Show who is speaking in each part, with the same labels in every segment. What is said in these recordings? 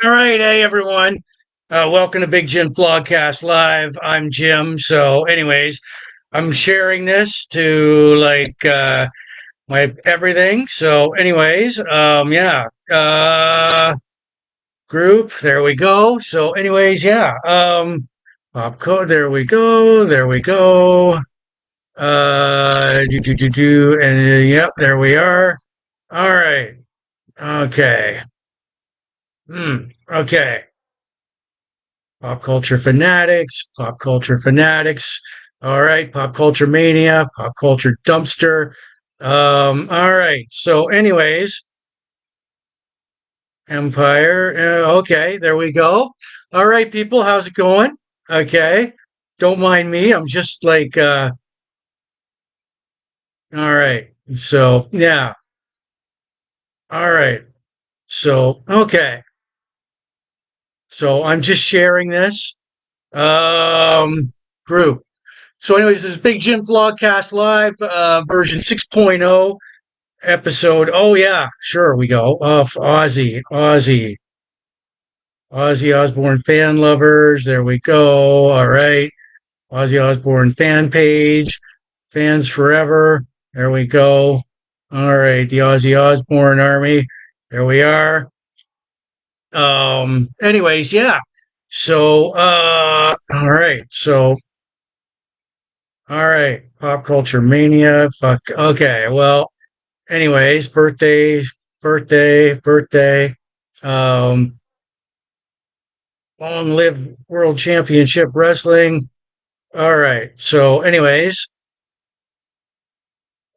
Speaker 1: All right, hey everyone. Welcome to Big Jim Blogcast Live. I'm Jim. So, anyways, I'm sharing this to my everything. So, anyways, yeah. Group, there we go. So, anyways, yeah. Pop code, there we go. There we go. And yep, there we are. All right. Okay. Okay. Pop culture fanatics, pop culture fanatics. All right, pop culture mania, pop culture dumpster. All right. So, anyways, Empire. Okay, there we go. All right, people, how's it going? Okay, don't mind me. I'm just all right. So, yeah. All right. So, okay. So I'm just sharing this group. So, anyways, this is Big Jim Vlogcast Live, version 6.0 episode. Oh, yeah, sure, we go. Of Ozzy Osbourne fan lovers. There we go. All right. Ozzy Osbourne fan page. Fans forever. There we go. All right. The Ozzy Osbourne army. There we are. Anyways, yeah. So, all right. So, all right. Pop culture mania. Fuck. Okay. Well, anyways, birthday. Um, Long live World Championship Wrestling. All right. So, anyways,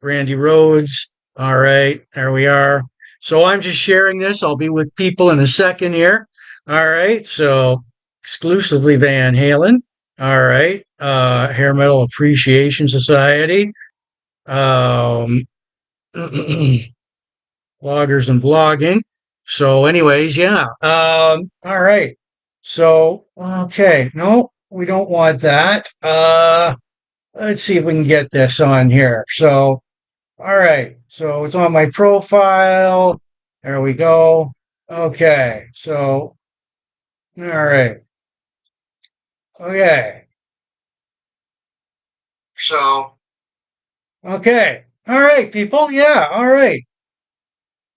Speaker 1: Randy Rhoads. All right. There we are. So, I'm just sharing this. I'll be with people in a second here. All right. So, exclusively Van Halen. All right. Hair Metal Appreciation Society. Um, bloggers and blogging. So, anyways, yeah. All right. So, okay. No, we don't want that. Let's see if we can get this on here. So, all right. So it's on my profile. There we go. Okay. So, all right. Okay. So, okay. All right, people. Yeah. All right.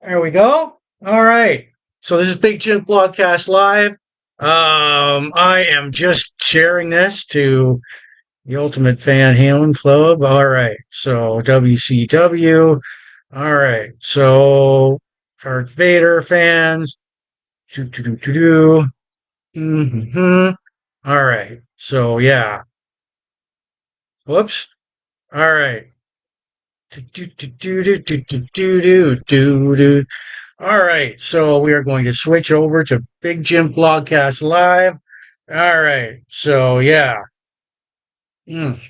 Speaker 1: There we go. All right. So this is Big Jim Blogcast Live. I am just sharing this to the Ultimate Fan Halen Club. All right. So WCW. All right. So Darth Vader fans. Mm-hmm. All right. So yeah. Whoops. All right. All right. So we are going to switch over to Big Jim Blogcast Live. All right. So yeah. Mm.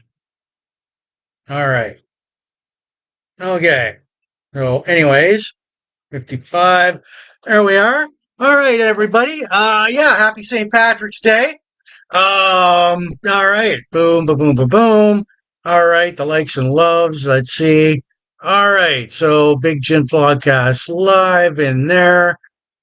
Speaker 1: All right. Okay. So anyways, 55. There we are. All right, everybody. Yeah, happy St. Patrick's Day. All right. Boom, boom, boom, boom, boom. All right, the likes and loves. Let's see. All right. So Big Jim Podcast live in there.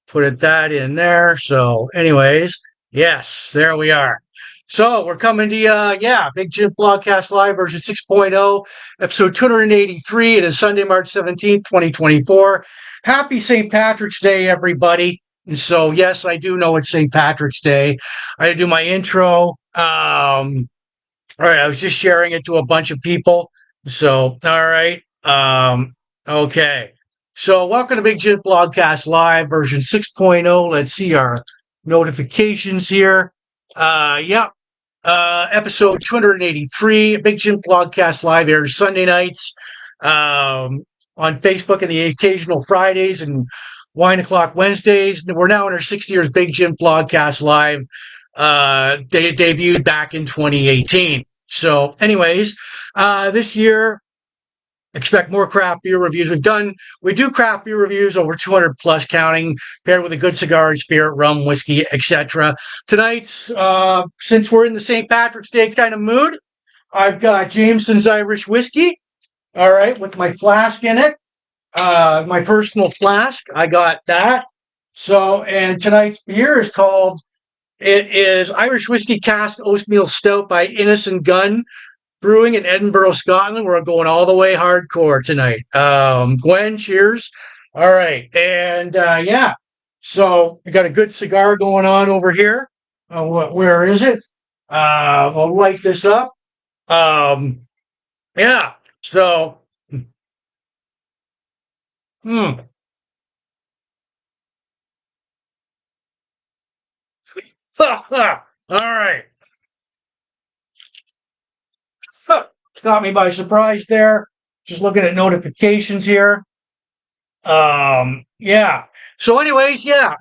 Speaker 1: Put that in there. So, anyways, yes, there we are. So we're coming to you, yeah, Big Jim Blogcast Live version 6.0, episode 283. It is Sunday, March 17th, 2024. Happy St. Patrick's Day, everybody. And so, yes, I do know it's St. Patrick's Day. I do my intro. All right, I was just sharing it to a bunch of people. So, all right. Okay. So, welcome to Big Jim Blogcast Live version 6.0. Let's see our notifications here. Yeah. Episode 283. Big Jim Blogcast Live airs Sunday nights on Facebook and the occasional Fridays and Wine O'Clock Wednesdays. We're now in our 6 years Big Jim Blogcast Live. They debuted back in 2018. So, anyways, this year, expect more craft beer reviews. We do craft beer reviews over 200 plus counting, paired with a good cigar and spirit, rum, whiskey, etc. Tonight, since we're in the St. Patrick's Day kind of mood, I've got Jameson's Irish whiskey, all right, with my flask in it, my personal flask. I got that. So, and tonight's beer is called, it is Irish Whiskey Cask Oatmeal Stout by Innocent Gun Brewing in Edinburgh, Scotland. We're going all the way hardcore tonight. Gwen, cheers. All right. And yeah, so we got a good cigar going on over here. Where is it? I'll light this up. Um, yeah. So, hmm. All right. Caught me by surprise there. Just looking at notifications here. Yeah. So, anyways, yeah.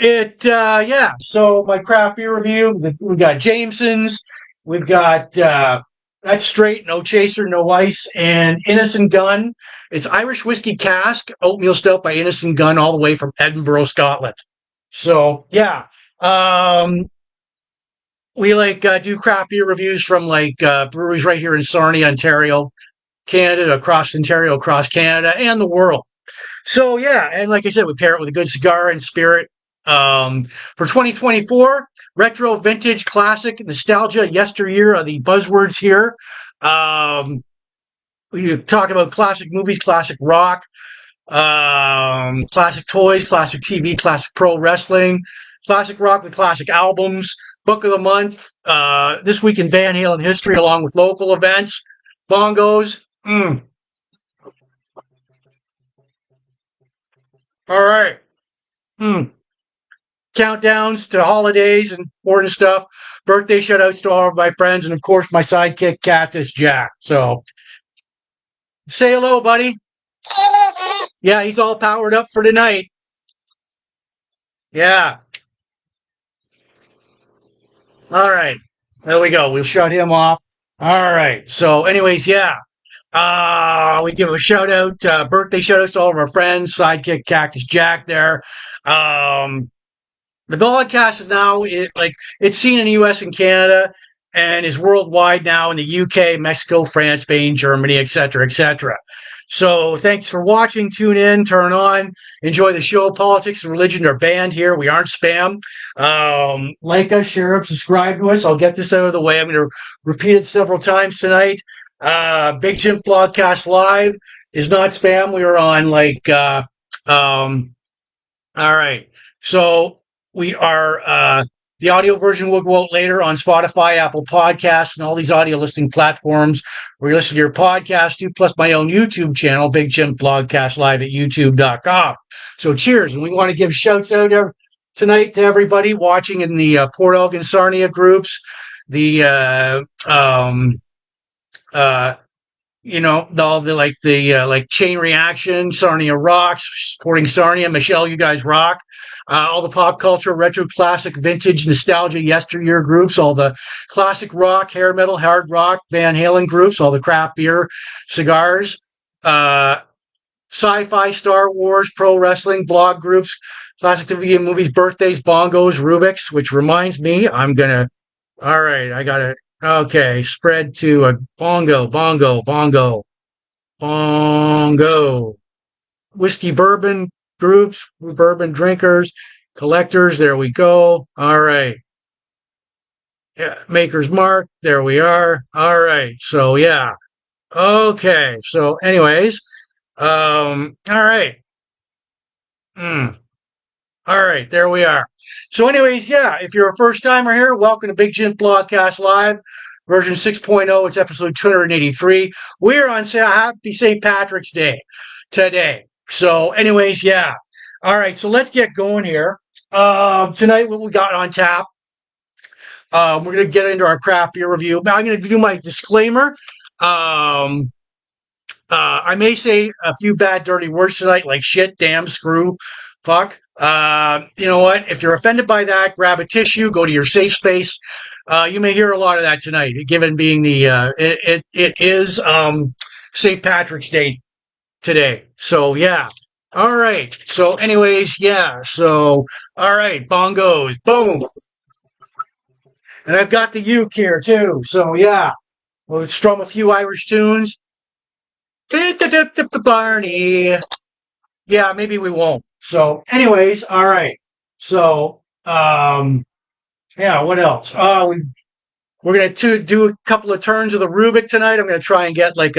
Speaker 1: Yeah. So my craft beer review. We got Jameson's. We've got that's straight, no chaser, no ice, and Innocent Gun. It's Irish whiskey cask oatmeal stout by Innocent Gun, all the way from Edinburgh, Scotland. So yeah. Um, we like do craft beer reviews from like breweries right here in Sarnia, Ontario, Canada, across Ontario, across Canada, and the world. So yeah, and like I said, we pair it with a good cigar and spirit. For 2024, retro, vintage, classic, nostalgia, yesteryear are the buzzwords here. Um, we talk about classic movies, classic rock, classic toys, classic TV, classic pro wrestling, classic rock with classic albums, book of the month, this week in Van Halen history, along with local events, bongos. All right. Mm. Countdowns to holidays and important stuff. Birthday shout outs to all of my friends, and of course my sidekick Cactus Jack. So say hello, buddy. Yeah, he's all powered up for tonight. Yeah. All right. There we go. We'll shut him off. All right. So, anyways, yeah. We give a shout out, birthday shout outs to all of our friends, sidekick Cactus Jack there. Um, The broadcast is now it's seen in the U.S. and Canada, and is worldwide now in the UK, Mexico, France, Spain, Germany, etc., etc. So thanks for watching. Tune in, turn on, enjoy the show. Politics and religion are banned here. We aren't spam. Like us, share us, subscribe to us. I'll get this out of the way. I'm going to repeat it several times tonight. Big Jim Blogcast Live is not spam. We are on all right. So we are the audio version will go out later on Spotify, Apple Podcasts, and all these audio listening platforms where you listen to your podcast to, plus my own YouTube channel, Big Jim Blogcast Live at youtube.com. So cheers. And we want to give shouts out tonight to everybody watching in the Port Elgin Sarnia groups, the all the like Chain Reaction, Sarnia Rocks, supporting Sarnia, Micheal, you guys rock. All the pop culture, retro, classic, vintage, nostalgia, yesteryear groups, all the classic rock, hair metal, hard rock, Van Halen groups, all the craft beer, cigars, sci-fi, Star Wars, pro wrestling, blog groups, classic TV and movies, birthdays, bongos, Rubik's, which reminds me, all right, I got it. Okay, spread to a bongo, bongo, bongo, bongo. Whiskey bourbon groups, bourbon drinkers, collectors. There we go. All right. Yeah, Maker's Mark. There we are. All right. So yeah. Okay. So, anyways, all right. Mm. All right, there we are. So, anyways, yeah, if you're a first timer here, welcome to Big Jim Blogcast Live, version 6.0. It's episode 283. We're on Happy St. Patrick's Day today. So, anyways, yeah. All right, so let's get going here. Tonight, what we got on tap, we're going to get into our craft beer review. Now, I'm going to do my disclaimer. I may say a few bad, dirty words tonight, like shit, damn, screw, fuck. You know what? If you're offended by that, grab a tissue, go to your safe space. You may hear a lot of that tonight, given being it is St. Patrick's Day today. So yeah. All right. So, anyways, yeah. So, all right, bongos, boom, and I've got the uke here too. So yeah, we'll strum a few Irish tunes. Barney. Yeah, maybe we won't. So, anyways, all right. So, yeah, what else? We're going to do a couple of turns of the Rubik tonight. I'm going to try and get like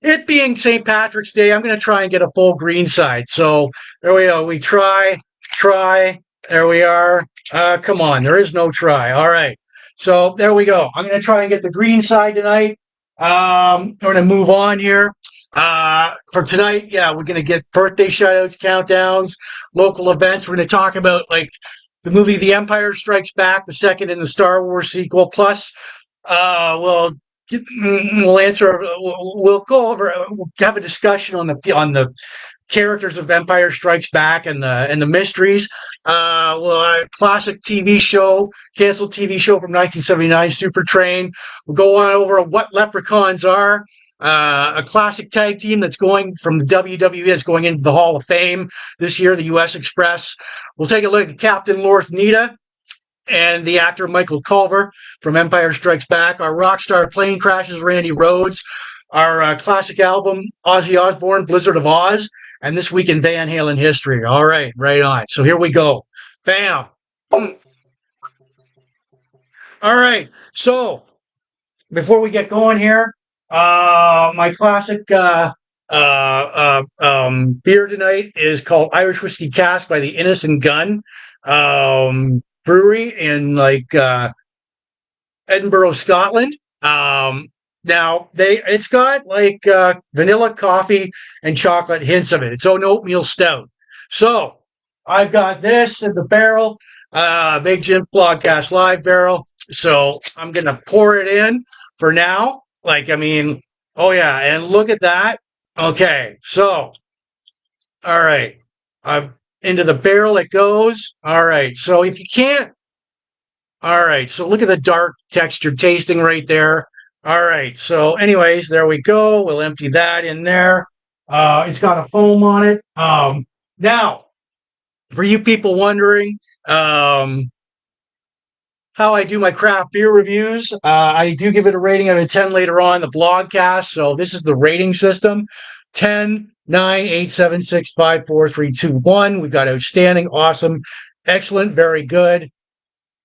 Speaker 1: it being St. Patrick's Day, I'm going to try and get a full green side. So there we go. We try. There we are. Come on. There is no try. All right. So there we go. I'm going to try and get the green side tonight. We're going to move on here. For tonight, yeah, we're going to get birthday shoutouts, countdowns, local events. We're going to talk about like the movie The Empire Strikes Back, the second in the Star Wars sequel. Plus, we'll answer. We'll go over. We'll have a discussion on the characters of Empire Strikes Back and the mysteries. Classic TV show, canceled TV show from 1979, Super Train. We'll go on over what Leprechauns are. A classic tag team that's going from the WWE that's going into the Hall of Fame this year, the U.S. Express. We'll take a look at Captain Lorth Needa and the actor Michael Culver from Empire Strikes Back. Our rock star plane crashes, Randy Rhoads. Our classic album, Ozzy Osbourne, Blizzard of Oz. And this week in Van Halen history. All right, right on. So here we go. Bam. All right. So before we get going here, my classic beer tonight is called Irish Whiskey Cask by the Innocent Gun Brewery in Edinburgh, Scotland. Now it's got like vanilla, coffee, and chocolate hints of it. It's an oatmeal stout. So I've got this in the barrel, Big Jims Blogcast Live barrel. So I'm gonna pour it in for now. Oh yeah, and look at that. Okay, so all right, I'm into the barrel it goes. All right, so if you can't, all right, so look at the dark texture tasting right there. All right, so anyways, there we go. We'll empty that in there. It's got a foam on it. Now, for you people wondering how I do my craft beer reviews, I do give it a rating out of 10 later on in the blogcast. So this is the rating system: 10, 9, 8, 7, 6, 5, 4, 3, 2, 1. We've got outstanding, awesome, excellent, very good,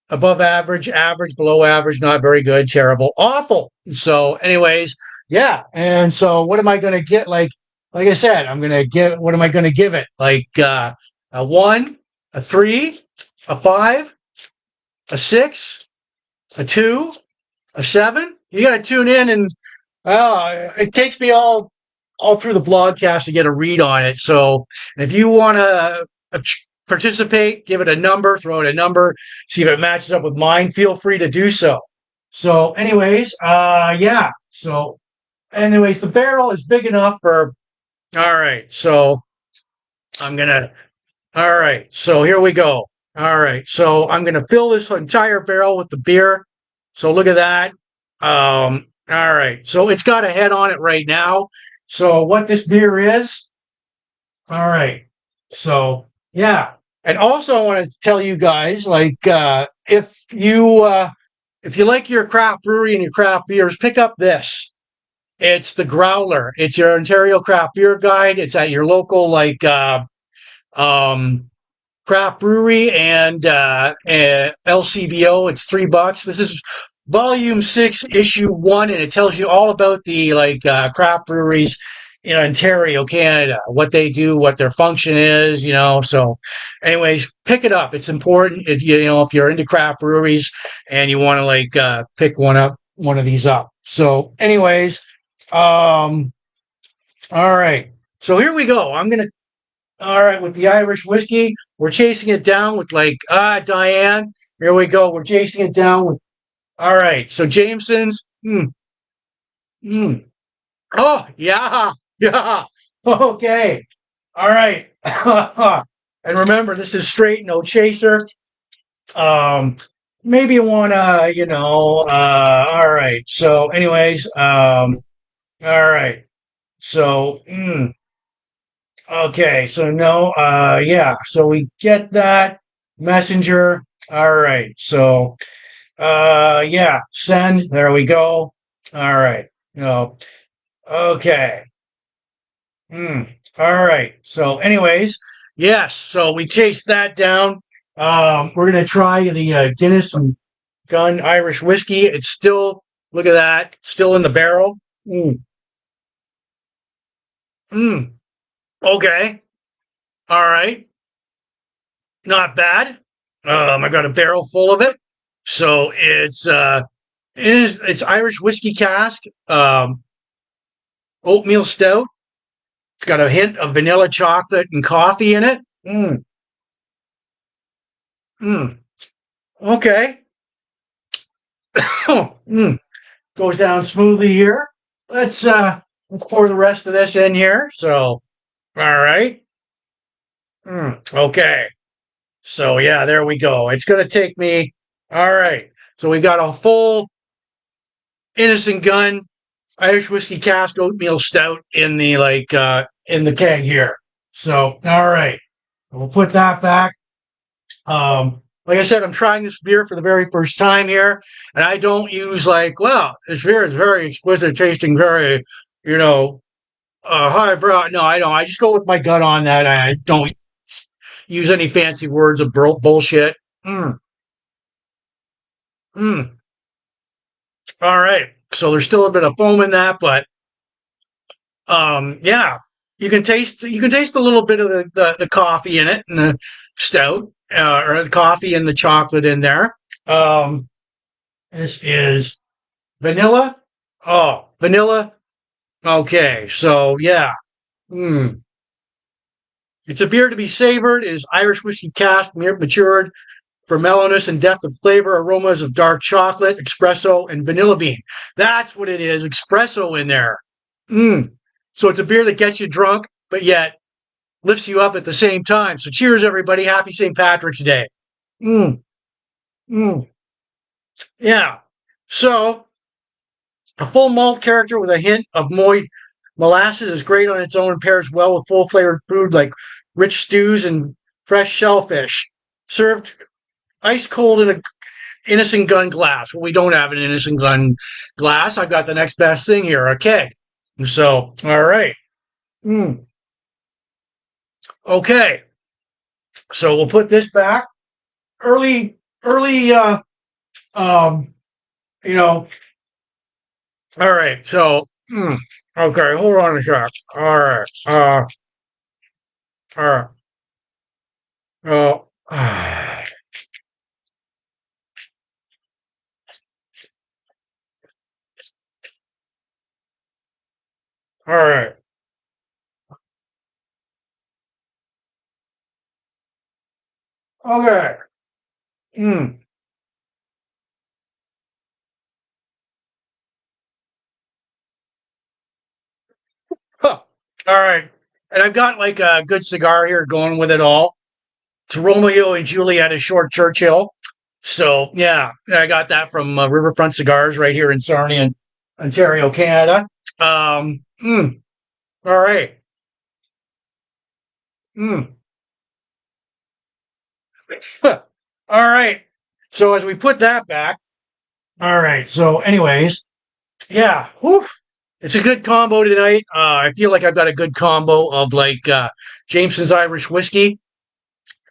Speaker 1: above average, average, below average, not very good, terrible, awful. So, anyways, yeah. And so, what am I going to get? Like I said, I'm going to give. What am I going to give it? Like a 1, a 3, a 5, a 6, a 2, a 7. You got to tune in, and it takes me all through the blogcast to get a read on it. So, if you want to participate, give it a number, throw it a number, see if it matches up with mine, feel free to do so. So anyways, yeah. So anyways, the barrel is big enough for, all right. So all right. So here we go. All right. So I'm going to fill this entire barrel with the beer. So look at that. All right. So it's got a head on it right now. So what this beer is, all right. So yeah. And also, I want to tell you guys, if you like your craft brewery and your craft beers, pick up this. It's the Growler. It's your Ontario Craft Beer Guide. It's at your local craft brewery and LCBO. It's $3. This is Volume 6, Issue 1, and it tells you all about the craft breweries in Ontario, Canada, what they do, what their function is, So, anyways, pick it up. It's important. If you're into craft breweries and you want to pick one of these up. So, anyways, all right. So here we go. All right, with the Irish whiskey, we're chasing it down with Diane. Here we go. We're chasing it down with. All right. So Jameson's. Oh, yeah. Yeah. Okay. All right. And remember, this is straight, no chaser. Maybe you want to, all right. So anyways, all right. So, okay. So no, yeah. So we get that messenger. All right. So, yeah, send. There we go. All right. No. Okay. All right. So, anyways, Yes, so we chased that down. We're gonna try the Guinness and Gun Irish whiskey. It's still, look at that, still in the barrel. Mm, mm, okay, all right, not bad. I got a barrel full of it, so it's Irish whiskey cask, oatmeal stout. It's got a hint of vanilla chocolate and coffee in it. Mm, okay. Goes down smoothly here. Let's pour the rest of this in here. So, all right. Okay. So yeah, there we go. It's gonna take me. All right. So we got a full Innocent Gun Irish whiskey cask oatmeal stout in the in the keg here. So all right, we'll put that back. Like I said, I'm trying this beer for the very first time here, and I don't use well, this beer is very exquisite tasting, very, you know, highbrow. No, I don't. I just go with my gut on that. I don't use any fancy words of bullshit. Mm, mm. All right. So there's still a bit of foam in that, but yeah, you can taste a little bit of the coffee in it and the stout, or the coffee and the chocolate in there. Um, this is vanilla. Oh, vanilla. Okay, so yeah. Mm. It's a beer to be savored. It is Irish whiskey cask, matured for mellowness and depth of flavor, aromas of dark chocolate, espresso, and vanilla bean. That's what it is. Espresso in there. Mm. So it's a beer that gets you drunk, but yet lifts you up at the same time. So cheers, everybody. Happy St. Patrick's Day. Mm. Mm. Yeah. So a full malt character with a hint of molasses is great on its own and pairs well with full flavored food like rich stews and fresh shellfish. Served ice cold in a Innocent Gun glass. Well, we don't have an Innocent Gun glass. I've got the next best thing here, a keg. So, all right. Mm. Okay. So we'll put this back. Early, um, you know, all right. So, okay, hold on a sec. All right. All right. Oh, all right. Okay. Mm. Huh. All right. And I've got like a good cigar here going with it all. It's Romeo and Juliet is Short Churchill. So yeah, I got that from Riverfront Cigars right here in Sarnia, Ontario, Canada. All right. Mm. All right. So as we put that back, all right. So, anyways, yeah, whew, it's a good combo tonight. I feel like I've got a good combo of Jameson's Irish whiskey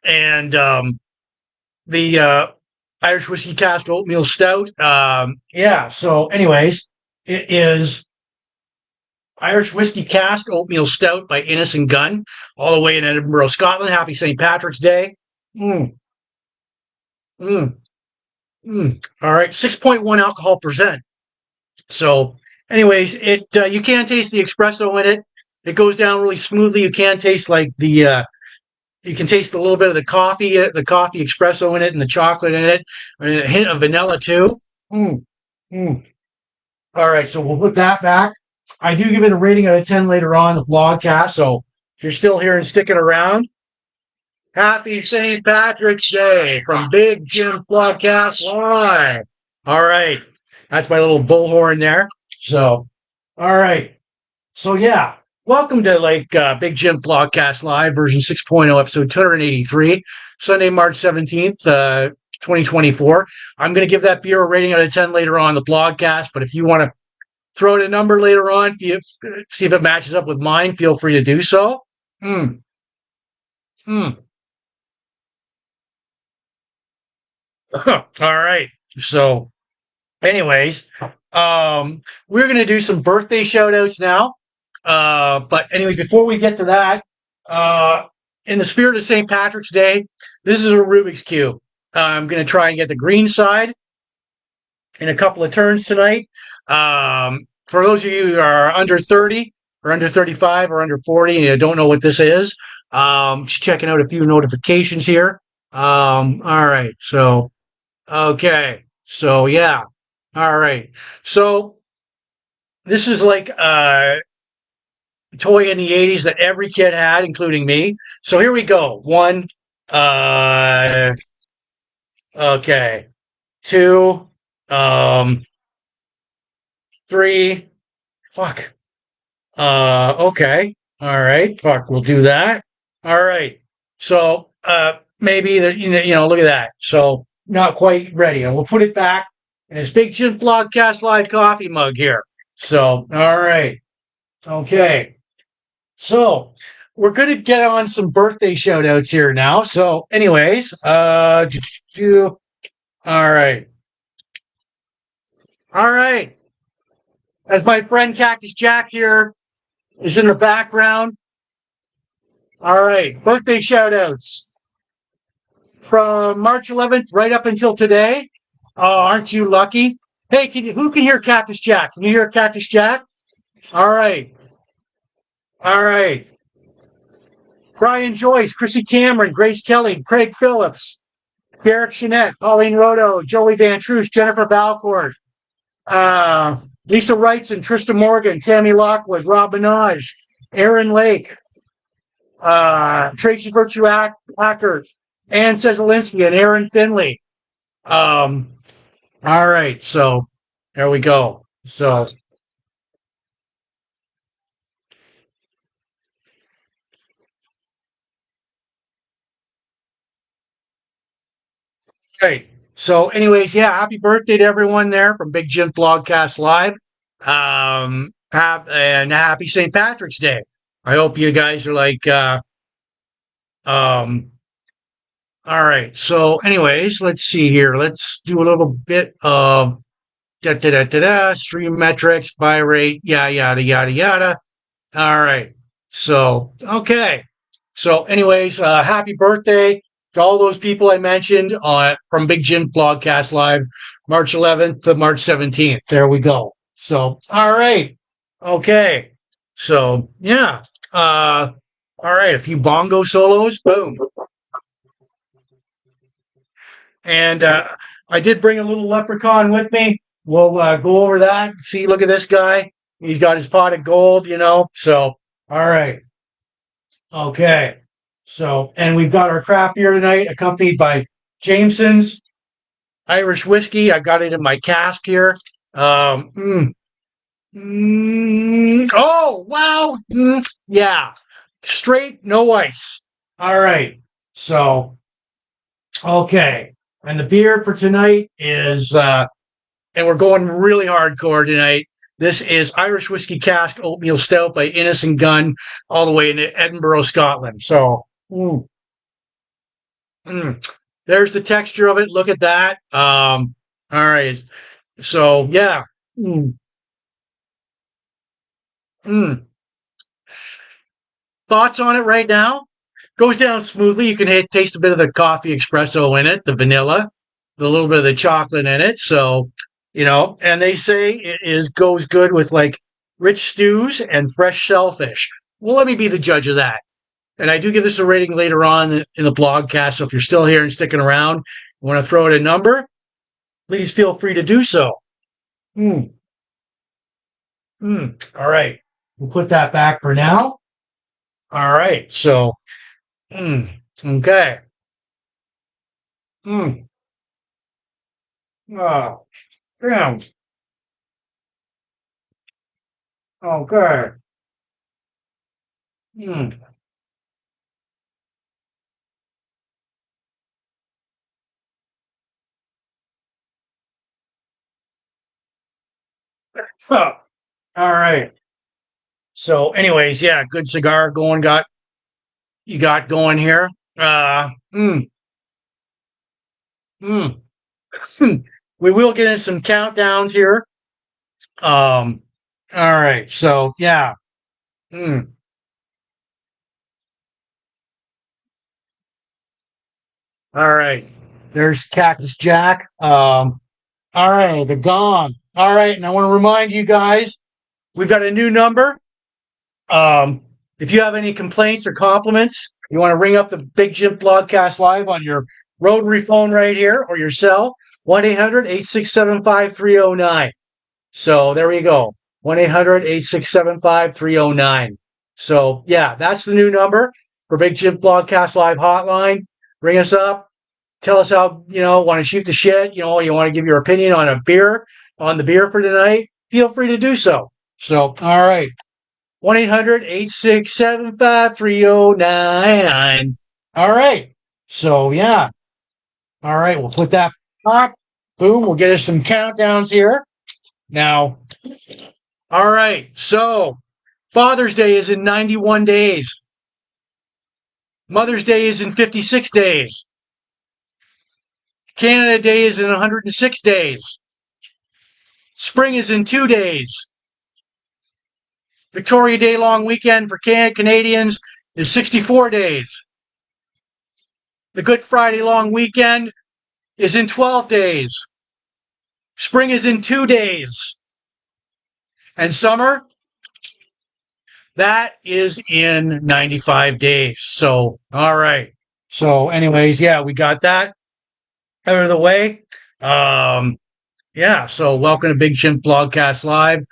Speaker 1: and the Irish whiskey cask oatmeal stout. Yeah. So, anyways, it is Irish whiskey cask oatmeal stout by Innocent Gun, all the way in Edinburgh, Scotland. Happy St. Patrick's Day. Mm, mm, All right, 6.1 alcohol percent. So, anyways, it you can taste the espresso in it. It goes down really smoothly. You can taste you can taste a little bit of the coffee espresso in it, and the chocolate in it, and a hint of vanilla too. Mm, mm. All right, so we'll put that back. I do give it a rating out of 10 later on in the blogcast. So if you're still here and sticking around, happy St. Patrick's Day from Big Jim Blogcast Live. All right, that's my little bullhorn there. So, all right. So yeah, welcome to Big Jim Blogcast Live version 6.0, episode 283, Sunday, March 17th, 2024. I'm going to give that beer a rating out of 10 later on in the blogcast, but if you want to throw in a number later on, see if it matches up with mine, feel free to do so. Mm, Mm. All right. So, anyways, we're going to do some birthday shout outs now. But anyway, before we get to that, uh, in the spirit of St. Patrick's Day, this is a Rubik's Cube. I'm going to try and get the green side in a couple of turns tonight. For those of you who are under 30 or under 35 or under 40 and you don't know what this is, just checking out a few notifications here. All right. So, okay. So, yeah. All right. So, this is like a toy in the 80s that every kid had, including me. So, here we go. One, uh, okay. Two, um, three, fuck. Okay. All right. Fuck, we'll do that. All right. So, maybe look at that. So, not quite ready. And we'll put it back in this big Jims Blogcast Live coffee mug here. So, all right. Okay. So, we're going to get on some birthday shout outs here now. So, anyways, all right. All right. As my friend Cactus Jack here is in the background. All right. Birthday shout outs from March 11th right up until today. Oh, aren't you lucky? Hey, who can hear Cactus Jack? Can you hear Cactus Jack? All right. All right. Brian Joyce, Chrissy Cameron, Grace Kelly, Craig Phillips, Derek Jeanette, Pauline Rodo, Joey Van Truce, Jennifer Valcourt, Lisa Wrightson, Trista Morgan, Tammy Lockwood, Rob Minaj, Aaron Lake, Tracy Virtue Hacker, Ann Cesalinsky, and Aaron Finley. All right, so there we go. So, great. So, anyways, yeah, happy birthday to everyone there from Big Jim Blogcast Live. And happy St. Patrick's Day. I hope you guys are like, um, all right. So, anyways, let's see here. Let's do a little bit of stream metrics, buy rate, yada, yada, yada. All right. So, okay. So, anyways, happy birthday to all those people I mentioned from Big Jim Blogcast Live, March 11th to March 17th. There we go. So, all right. Okay. So, yeah. All right. A few bongo solos. Boom. And I did bring a little leprechaun with me. We'll go over that. See, look at this guy. He's got his pot of gold. So, all right. Okay. So, and we've got our craft beer tonight, accompanied by Jameson's Irish whiskey. I got it in my cask here. Oh, wow. Yeah. Straight, no ice. All right. So, okay. And the beer for tonight is, and we're going really hardcore tonight. This is Irish Whiskey Cask Oatmeal Stout by Innocent Gun, all the way in Edinburgh, Scotland. So, there's the texture of it. Look at that. All right. So, yeah. Mm, mm. Thoughts on it right now? Goes down smoothly. You can taste a bit of the coffee espresso in it, the vanilla, a little bit of the chocolate in it. So, and they say goes good with like rich stews and fresh shellfish. Well, let me be the judge of that. And I do give this a rating later on in the blogcast. So if you're still here and sticking around, you want to throw it a number, please feel free to do so. Mm, All right. We'll put that back for now. All right. So, okay. Mm, oh, damn. Okay. Mm. Huh. All right. So, anyways, yeah, good cigar going. Got you got going here? Mm, mm. We will get in some countdowns here. Um, all right. So yeah. Mm, all right. There's Cactus Jack. All right, the gong. All right, and I want to remind you guys, we've got a new number. Um, if you have any complaints or compliments, you want to ring up the Big Jim Blogcast Live on your rotary phone right here or your cell, 1-800-867-5309. So there we go. 1-800-867-5309. So yeah, that's the new number for Big Jim Blogcast Live hotline. Ring us up. Tell us how, want to shoot the shit. You want to give your opinion on the beer for tonight. Feel free to do so. So, all right. 1-800-867-5309. All right. So, yeah. All right. We'll put that up. Boom. We'll get us some countdowns here. Now, all right. So, Father's Day is in 91 days. Mother's Day is in 56 days. Canada Day is in 106 days. Spring is in 2 days. Victoria Day long weekend for Canadians is 64 days. The Good Friday long weekend is in 12 days. Spring is in 2 days. And summer, that is in 95 days. So, all right. So, anyways, yeah, we got that out of the way. Yeah, so welcome to Big Jim Blogcast Live,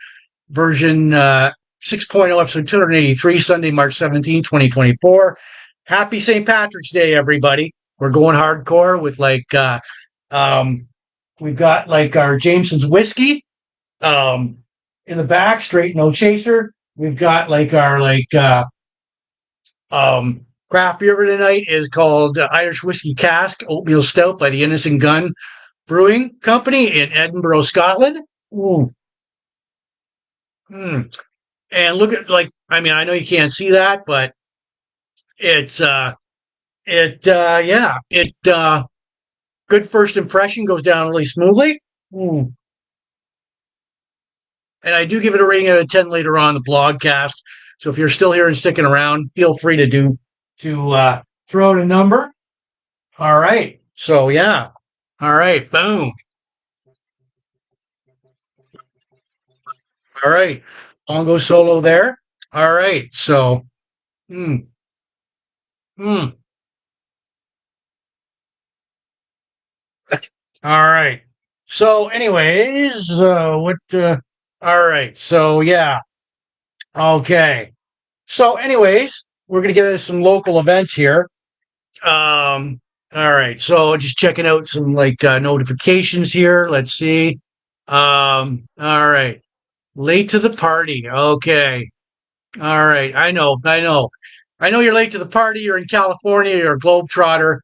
Speaker 1: version 6.0, episode 283, Sunday, March 17, 2024. Happy St. Patrick's Day, everybody. We're going hardcore with we've got like our Jameson's whiskey in the back, straight no chaser. We've got like our craft beer tonight is called Irish Whiskey Cask Oatmeal Stout by the Innocent Gun Brewing Company in Edinburgh, Scotland. Ooh. Mm. And look at I know you can't see that, but it's good first impression, goes down really smoothly. Mm. And I do give it a rating out of 10 later on the blogcast. So if you're still here and sticking around, feel free to throw out a number. All right. So yeah. All right. Boom. All right. Bongo solo there. All right. So mm, mm. All right. So anyways, all right. So yeah. Okay. So anyways, we're gonna get into some local events here. All right. So just checking out some notifications here. Let's see. All right. Late to the party. Okay. All right. I know you're late to the party. You're in California. You're a globetrotter.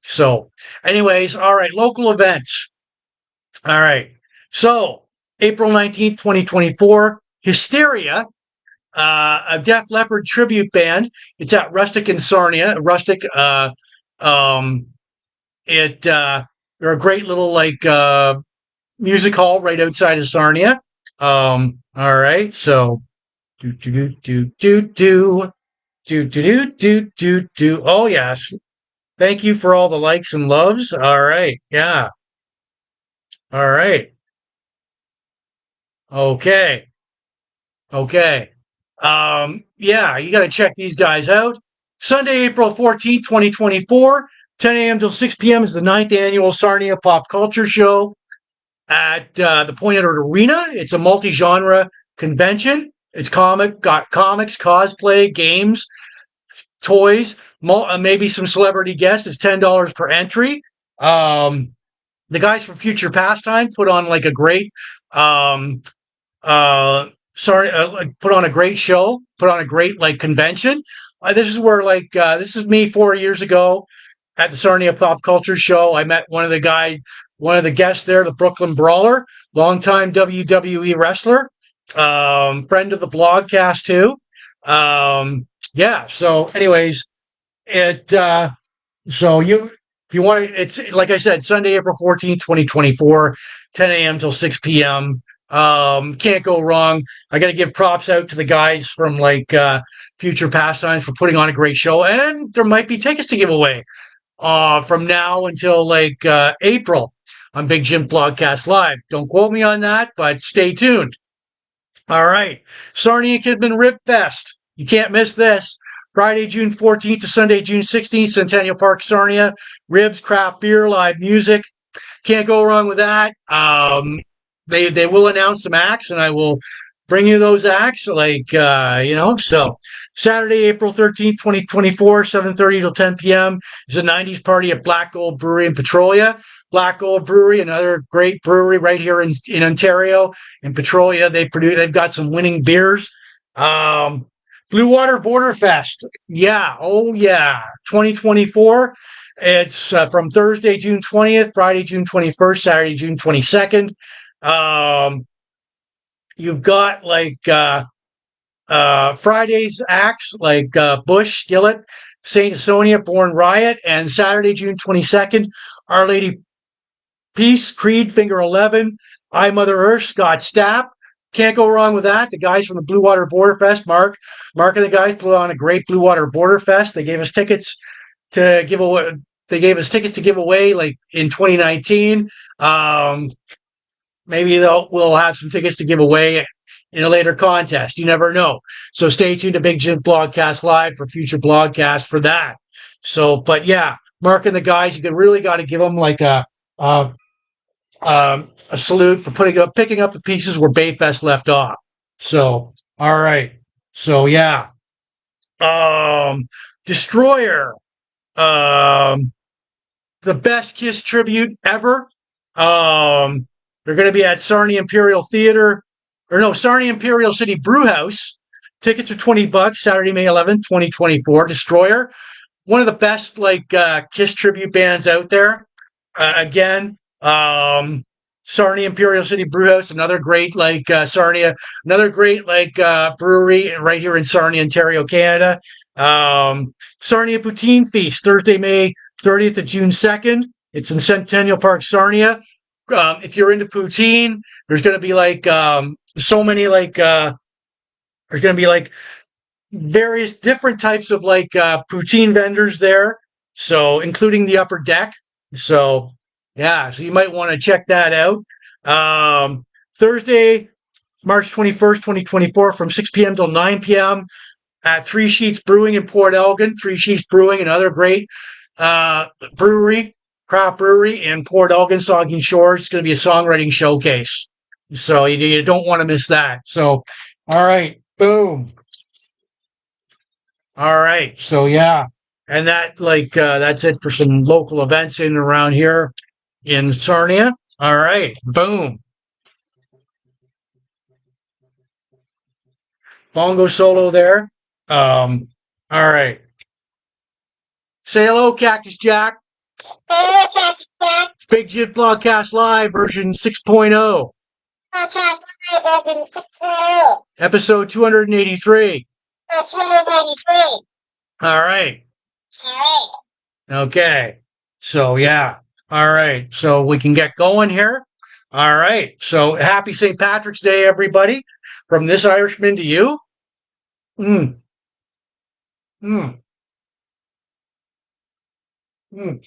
Speaker 1: So anyways, all right. Local events. All right. So April 19th, 2024, Hysteria, a Def Leppard tribute band. It's at Rustic in Sarnia. Rustic, um, they're a great little music hall right outside of Sarnia. All right, so do do do do do do do do do do do. Oh yes, thank you for all the likes and loves. All right, yeah. All right, okay, okay. Yeah, you got to check these guys out. Sunday, April 14th, 2024, 10 a.m. till 6 p.m. is the 9th annual Sarnia Pop Culture Show at the Point Edward Arena. It's a multi-genre convention. It's got comics, cosplay, games, toys, maybe some celebrity guests. It's $10 per entry. The guys from Future Pastime put on like a great put on a great show, put on a great convention. This is where this is me 4 years ago at the Sarnia Pop Culture Show. I met one of the guests there, the Brooklyn Brawler, longtime WWE wrestler, friend of the blogcast too. yeah. So, anyways, it so you if you want to, it's like I said, Sunday, April 14th, 2024, 10 a.m. till 6 p.m. Can't go wrong. I got to give props out to the guys from like Future Pastimes for putting on a great show, and there might be tickets to give away from now until like April on Big Jim Blogcast Live. Don't quote me on that, but stay tuned. All right. Sarnia Kidman Rib Fest. You can't miss this. Friday, June 14th to Sunday, June 16th, Centennial Park, Sarnia. Ribs, craft beer, live music. Can't go wrong with that. They will announce some acts, and I will bring you those acts. Like so Saturday, April 13th, 2024, 7:30 till 10 p.m. is a '90s party at Black Gold Brewery in Petrolia. Black Gold Brewery, another great brewery right here in Ontario, in Petrolia. They've got some winning beers. Blue Water Border Fest. Yeah, oh yeah, 2024. It's from Thursday, June 20th, Friday, June 21st, Saturday, June 22nd. You've got like Friday's acts like Bush, Skillet, Saint Sonia, Born Riot, and Saturday, June 22nd, Our Lady Peace, Creed, Finger 11, I Mother Earth, Scott Stapp. Can't go wrong with that. The guys from the Blue Water Border Fest, Mark and the guys put on a great Blue Water Border Fest. They gave us tickets to give away. They gave us tickets to give away like in 2019. Maybe we'll have some tickets to give away in a later contest. You never know. So stay tuned to Big Jim Blogcast Live for future blogcasts for that. So, but yeah, Mark and the guys, you really got to give them like a salute for picking up the pieces where Bayfest left off. So, all right. So yeah, Destroyer, the best Kiss tribute ever. They're going to be at Sarnia Imperial Theater, or no, Sarnia Imperial City Brewhouse. Tickets are $20. Saturday, May 11th, 2024. Destroyer, one of the best like Kiss tribute bands out there. Again, Sarnia Imperial City Brewhouse, another great like Sarnia, another great like brewery right here in Sarnia, Ontario, Canada. Sarnia Poutine Feast, Thursday, May 30th to June 2nd. It's in Centennial Park, Sarnia. If you're into poutine, there's going to be like so many like there's going to be like various different types of like poutine vendors there. So including the upper deck. So yeah, so you might want to check that out. Thursday, March 21st, 2024, from 6 p.m. till 9 p.m. at Three Sheets Brewing in Port Elgin. Three Sheets Brewing, another great brewery, craft brewery in Port Elgin, Saugeen Shores. It's going to be a songwriting showcase. So you don't want to miss that. So, all right, boom. All right, so yeah, and that like that's it for some local events in and around here in Sarnia. All right, boom. Bongo solo there. All right. Say hello, Cactus Jack. It's Big Jim Blogcast Live version 6.0. Episode 283. All right. Okay. So yeah. All right. So we can get going here. All right. So happy St. Patrick's Day, everybody. From this Irishman to you. Mm. Mm. Mm.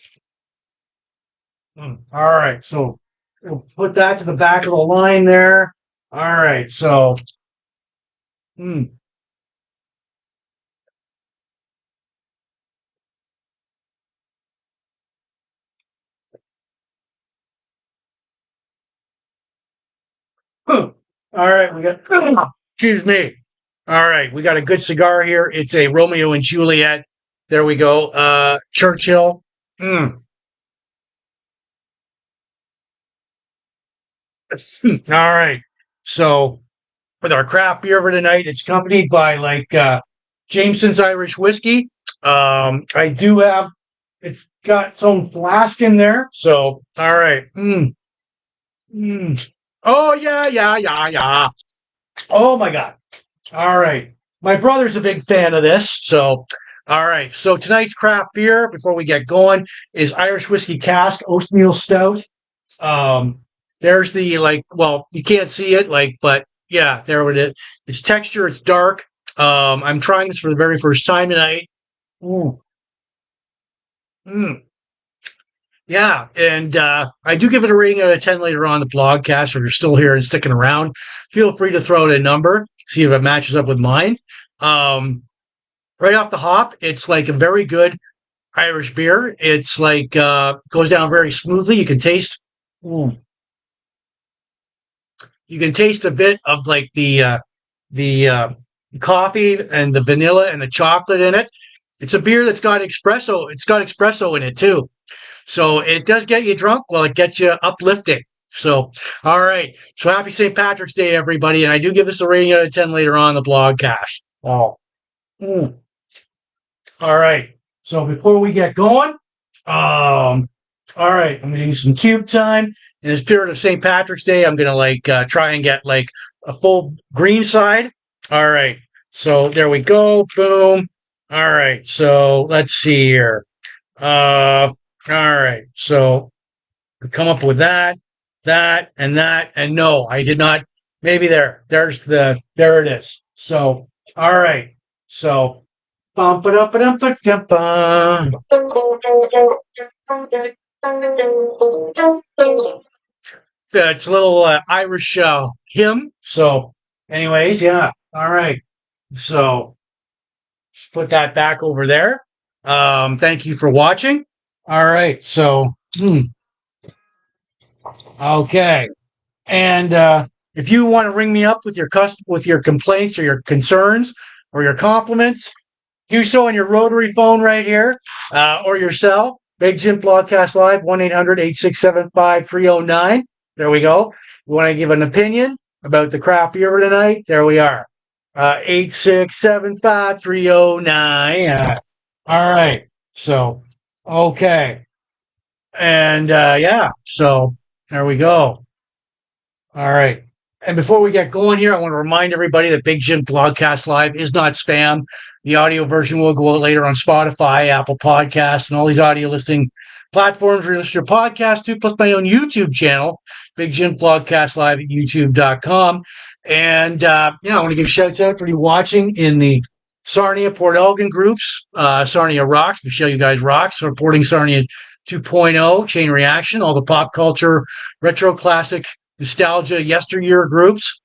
Speaker 1: Mm. All right. So we'll put that to the back of the line there. All right. So mm. All right. We got excuse me. All right. We got a good cigar here. It's a Romeo and Juliet. There we go. Churchill. Mm. All right. So with our craft beer for tonight, it's accompanied by like Jameson's Irish whiskey. I do have it's got its own flask in there. So all right. Mm. Mm. Oh yeah, yeah, yeah, yeah. Oh my god. All right. My brother's a big fan of this. So, all right. So tonight's craft beer, before we get going, is Irish Whiskey Cask Oatmeal Stout. Um, there's the like. Well, you can't see it, like, but yeah, there it is. It's texture. It's dark. I'm trying this for the very first time tonight. Ooh. Mm. Yeah, and I do give it a rating out of 10 later on in the blogcast. If you're still here and sticking around, feel free to throw out a number, see if it matches up with mine. Um, right off the hop, it's like a very good Irish beer. It's like goes down very smoothly. Ooh, you can taste a bit of like the coffee and the vanilla and the chocolate in it. It's a beer that's got espresso. It's got espresso in it too. So it does get you drunk. Well, it gets you uplifting. So, all right. So happy St. Patrick's Day, everybody. And I do give this a rating out of 10 later on in the blogcast. Oh. Mm. All right. So before we get going, all right, I'm gonna use some cube time. In the spirit of St. Patrick's Day, I'm gonna try and get like a full green side. All right. So there we go. Boom. All right. So let's see here. All right. So come up with that, and no, I did not. Maybe there it is. So, all right. So, bum ba dum ba dum ba dum bum. It's a little Irish hymn. So, anyways, yeah. All right. So, just put that back over there. Thank you for watching. All right. So, okay. And if you want to ring me up with with your complaints or your concerns or your compliments, do so on your rotary phone right here or your cell. Big Jim Blogcast Live, 1-800-867-5309. There we go. You want to give an opinion about the craft beer tonight? There we are. 867-5309. All right. So, okay. And yeah, so there we go. All right. And before we get going here, I want to remind everybody that Big Jim Blogcast Live is not spam. The audio version will go out later on Spotify, Apple Podcasts, and all these audio listing platforms where you listen to your podcast to, plus my own YouTube channel, Big Jim Blogcast Live at youtube.com. And, I want to give shouts out for you watching in the Sarnia Port Elgin groups, Sarnia Rocks, Micheal, you guys rock, supporting Sarnia 2.0, Chain Reaction, all the pop culture, retro classic, nostalgia, yesteryear groups,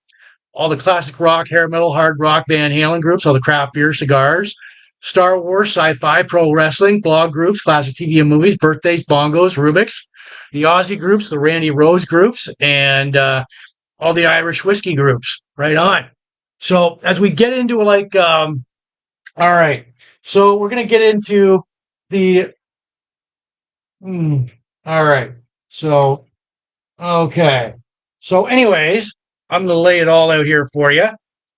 Speaker 1: all the classic rock, hair metal, hard rock, Van Halen groups, all the craft beer, cigars, Star Wars, sci-fi, pro wrestling, blog groups, classic TV and movies, birthdays, bongos, Rubik's, the Ozzy groups, the Randy Rhoads groups, and all the Irish whiskey groups. Right on. So as we get into all right. So we're gonna get into the. All right. So okay. So, anyways, I'm going to lay it all out here for you.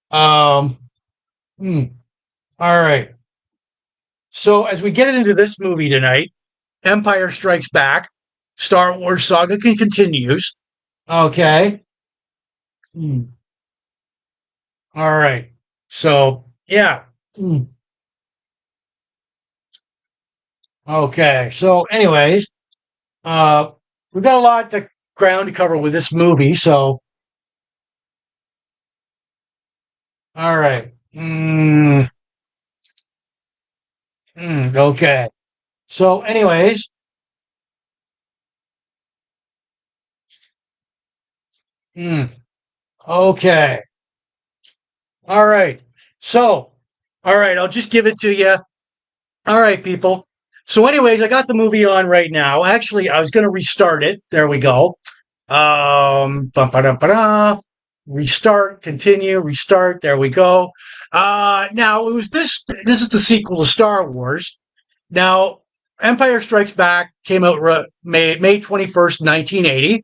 Speaker 1: All right. So, as we get into this movie tonight, Empire Strikes Back, Star Wars saga continues. Okay. All right. So, yeah. Okay. So, anyways, we've got a lot of ground to cover with this movie. So, all right. Okay. So, anyways, okay. All right. So, all right, I'll just give it to you. All right, people. So, anyways, I got the movie on right now. Actually, I was going to restart it. There we go. Ba-da-ba-da. Restart, continue, restart. There we go. Now it was this. This is the sequel to Star Wars. Now, Empire Strikes Back came out May 21st, 1980.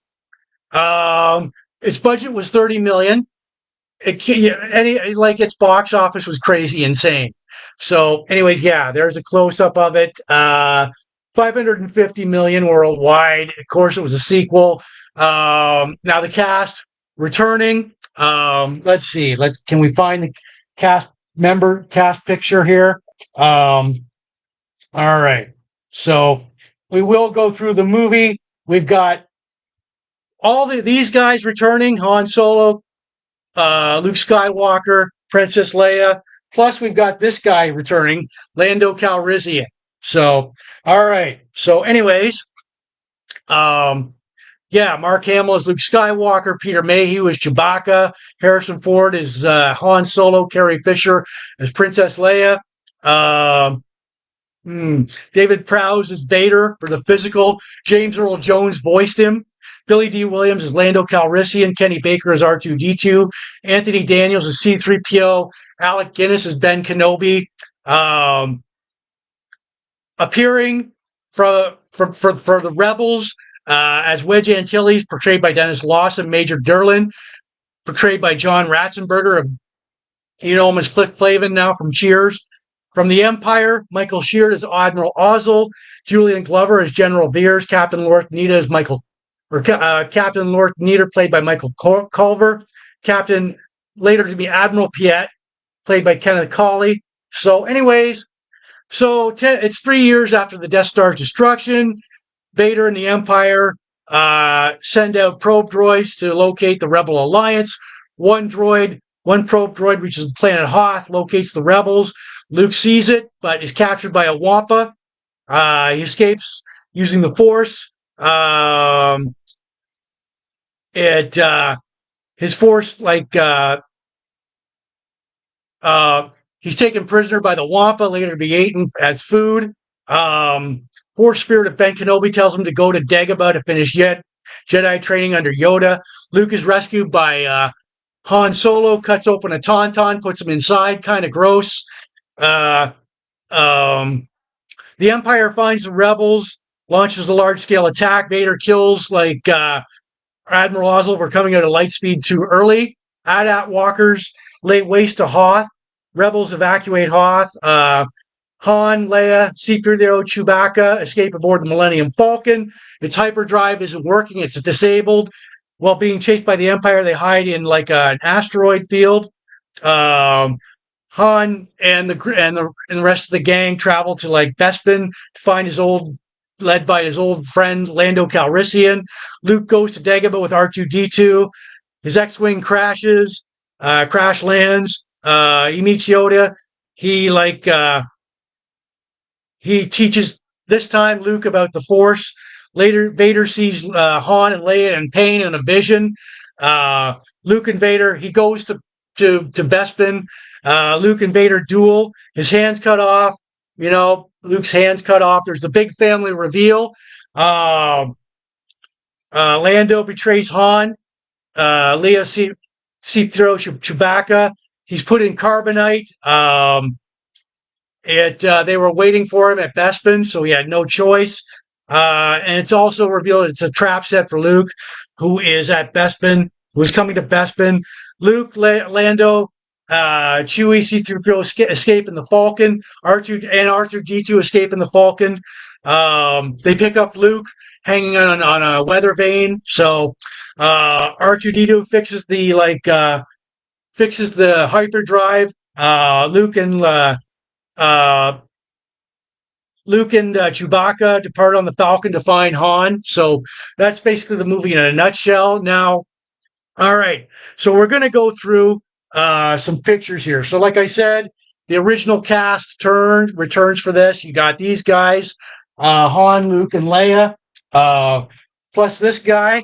Speaker 1: Its budget was 30 million. Its box office was crazy insane. So, anyways, yeah, there's a close up of it. 550 million worldwide. Of course, it was a sequel. Now the cast returning. Let's see. Can we find the cast member cast picture here. All right. So we will go through the movie. We've got these guys returning: Han Solo, Luke Skywalker, Princess Leia. Plus, we've got this guy returning, Lando Calrissian. So, all right. So, anyways, yeah, Mark Hamill is Luke Skywalker, Peter Mayhew is Chewbacca, Harrison Ford is Han Solo, Carrie Fisher is Princess Leia. David Prowse is Vader for the physical. James Earl Jones voiced him. Billy D. Williams is Lando Calrissian. Kenny Baker is R2-D2. Anthony Daniels is C-3PO. Alec Guinness is Ben Kenobi. Appearing for the Rebels as Wedge Antilles, portrayed by Dennis Lawson. Major Derlin, portrayed by John Ratzenberger. You know him as Cliff Clavin now from Cheers. From the Empire, Michael Sheard as Admiral Ozzel. Julian Glover as General Veers. Captain Lorth Needa as Captain Lorth Needa, played by Michael Culver. Captain, later to be Admiral Piet, played by Kenneth Cawley. So, anyways, it's 3 years after the Death Star's destruction. Vader and the Empire send out probe droids to locate the Rebel Alliance. One probe droid reaches the planet Hoth, locates the rebels. Luke sees it, but is captured by a Wampa. He escapes using the Force. His Force, he's taken prisoner by the Wampa, later to be eaten as food. Force spirit of Ben Kenobi tells him to go to Dagobah to finish Jedi training under Yoda. Luke is rescued by Han Solo, cuts open a tauntaun, puts him inside, kind of gross. The Empire finds the rebels, launches a large-scale attack. Vader kills Admiral Ozzel for coming out of light speed too early. AT-AT walkers lay waste to Hoth. Rebels evacuate Hoth. Han, Leia, C-3PO, Chewbacca escape aboard the Millennium Falcon. Its hyperdrive isn't working. It's disabled. While being chased by the Empire, they hide in an asteroid field. Han and the rest of the gang travel to Bespin to find led by his old friend Lando Calrissian. Luke goes to Dagobah with R2-D2. His X-wing crash lands. He meets Yoda. He teaches this time Luke about the Force. Later, Vader sees Han and Leia in pain in a vision. Luke and Vader. He goes to Bespin. Luke and Vader duel. His hands cut off. Luke's hands cut off. There's the big family reveal. Lando betrays Han. Leia throws Chewbacca. He's put in carbonite. They were waiting for him at Bespin, so he had no choice. And it's also revealed it's a trap set for Luke, who is at Bespin, who is coming to Bespin. Luke, Lando, Chewie, C-3PO escape in the Falcon. R2-D2 escape in the Falcon. They pick up Luke hanging on a weather vane. So R2-D2 fixes the hyperdrive. Luke and Chewbacca depart on the Falcon to find Han. So that's basically the movie in a nutshell. Now, all right. So we're going to go through some pictures here. So like I said, the original cast returns for this. You got these guys, Han, Luke, and Leia. Plus this guy,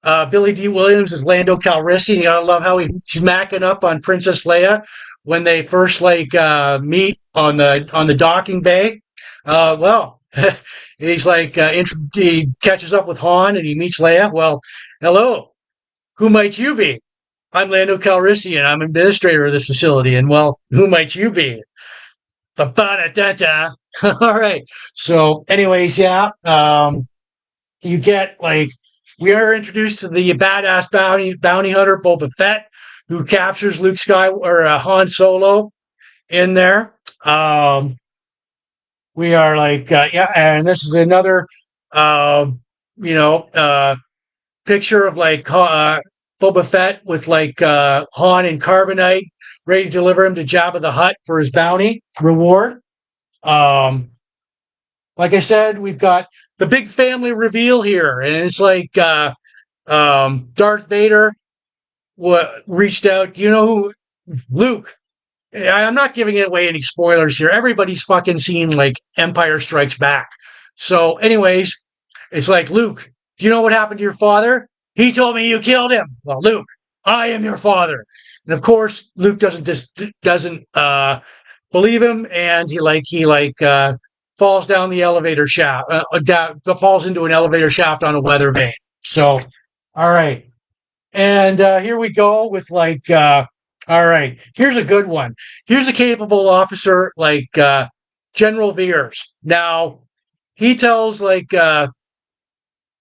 Speaker 1: Billy D. Williams is Lando Calrissian. You gotta love how he's macking up on Princess Leia when they first meet on the docking bay. He's he catches up with Han and he meets Leia. Well, hello, who might you be? I'm Lando Calrissian. I'm administrator of this facility. And well, who might you be? All right. So, anyways, yeah. You get we are introduced to the badass bounty hunter Boba Fett, who captures Han Solo in there. We are and this is another picture of Boba Fett with Han in carbonite. ready to deliver him to Jabba the Hutt for his bounty reward. Um, like I said, we've got the big family reveal here, and it's like Darth Vader reached out. Do you know who Luke? I'm not giving away any spoilers here. Everybody's fucking seen like Empire Strikes Back. So, anyways, it's like, Luke, do you know what happened to your father? He told me you killed him. Well, Luke, I am your father. And of course, Luke doesn't believe him, and he falls down the elevator shaft, falls into an elevator shaft on a weather vane. So, all right. And here we go with all right, here's a good one. Here's a capable officer like General Veers. Now, he tells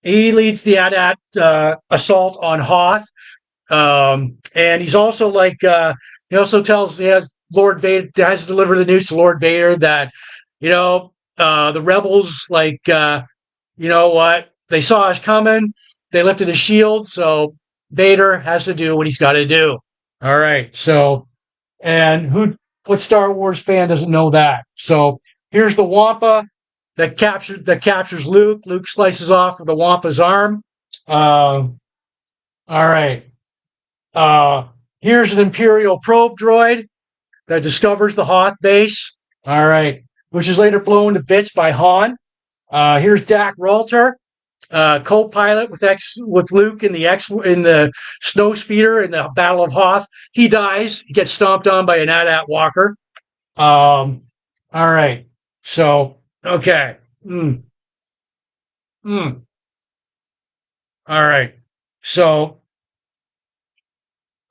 Speaker 1: he leads the AT-AT assault on Hoth. And he's also he also tells, he has Lord Vader, has to deliver the news to Lord Vader that, the rebels, you know what, they saw us coming, they lifted a shield, so Vader has to do what he's got to do. All right, so, and what Star Wars fan doesn't know that? So here's the Wampa that captures Luke. Luke slices off the Wampa's arm. All right. Here's an Imperial probe droid that discovers the Hoth base. All right, which is later blown to bits by Han. Here's Dak Ralter, co-pilot with Luke in the snow speeder in the Battle of Hoth. He dies. He gets stomped on by an AT-AT walker. All right. So, okay. All right. So,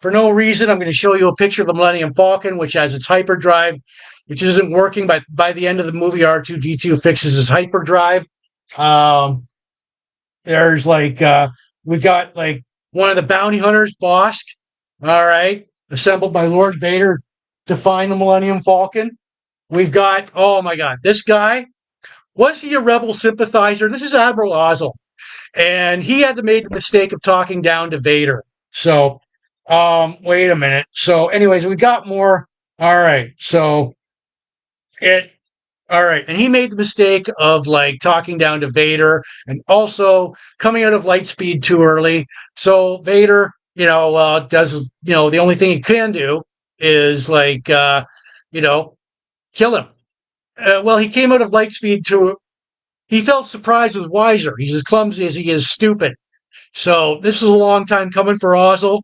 Speaker 1: for no reason, I'm going to show you a picture of the Millennium Falcon, which has its hyperdrive, which isn't working. But by the end of the movie, R2-D2 fixes his hyperdrive. There's we've got one of the bounty hunters, Bosk. All right, assembled by Lord Vader to find the Millennium Falcon. We've got, oh my God, this guy, was he a rebel sympathizer? This is Admiral Ozzy, and he had made the mistake of talking down to Vader. So, wait a minute. So, anyways, we got more. All right, so all right, and he made the mistake of talking down to Vader, and also coming out of Lightspeed too early. So Vader, does the only thing he can do is kill him. Well, he came out of Lightspeed too. He felt surprised with Wiser. He's as clumsy as he is stupid. So this is a long time coming for Ozzy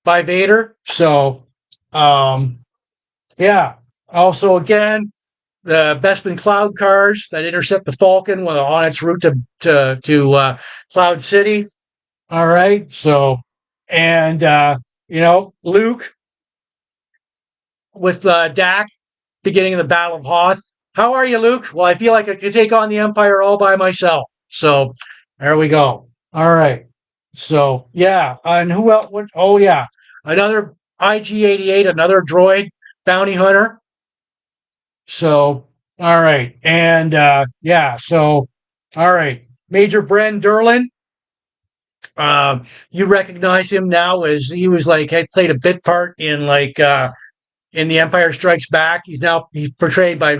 Speaker 1: by Vader. So, yeah. Also, again, the Bespin Cloud cars that intercept the Falcon on its route to Cloud City. All right. So, and Luke with Dak beginning of the Battle of Hoth. How are you, Luke? Well, I feel like I could take on the Empire all by myself. So there we go. All right. So yeah, and who else? Oh yeah, another IG-88, another droid bounty hunter. So all right, and yeah. So all right, Major Bren Derlin. You recognize him now as he was had played a bit part in in The Empire Strikes Back. He's portrayed by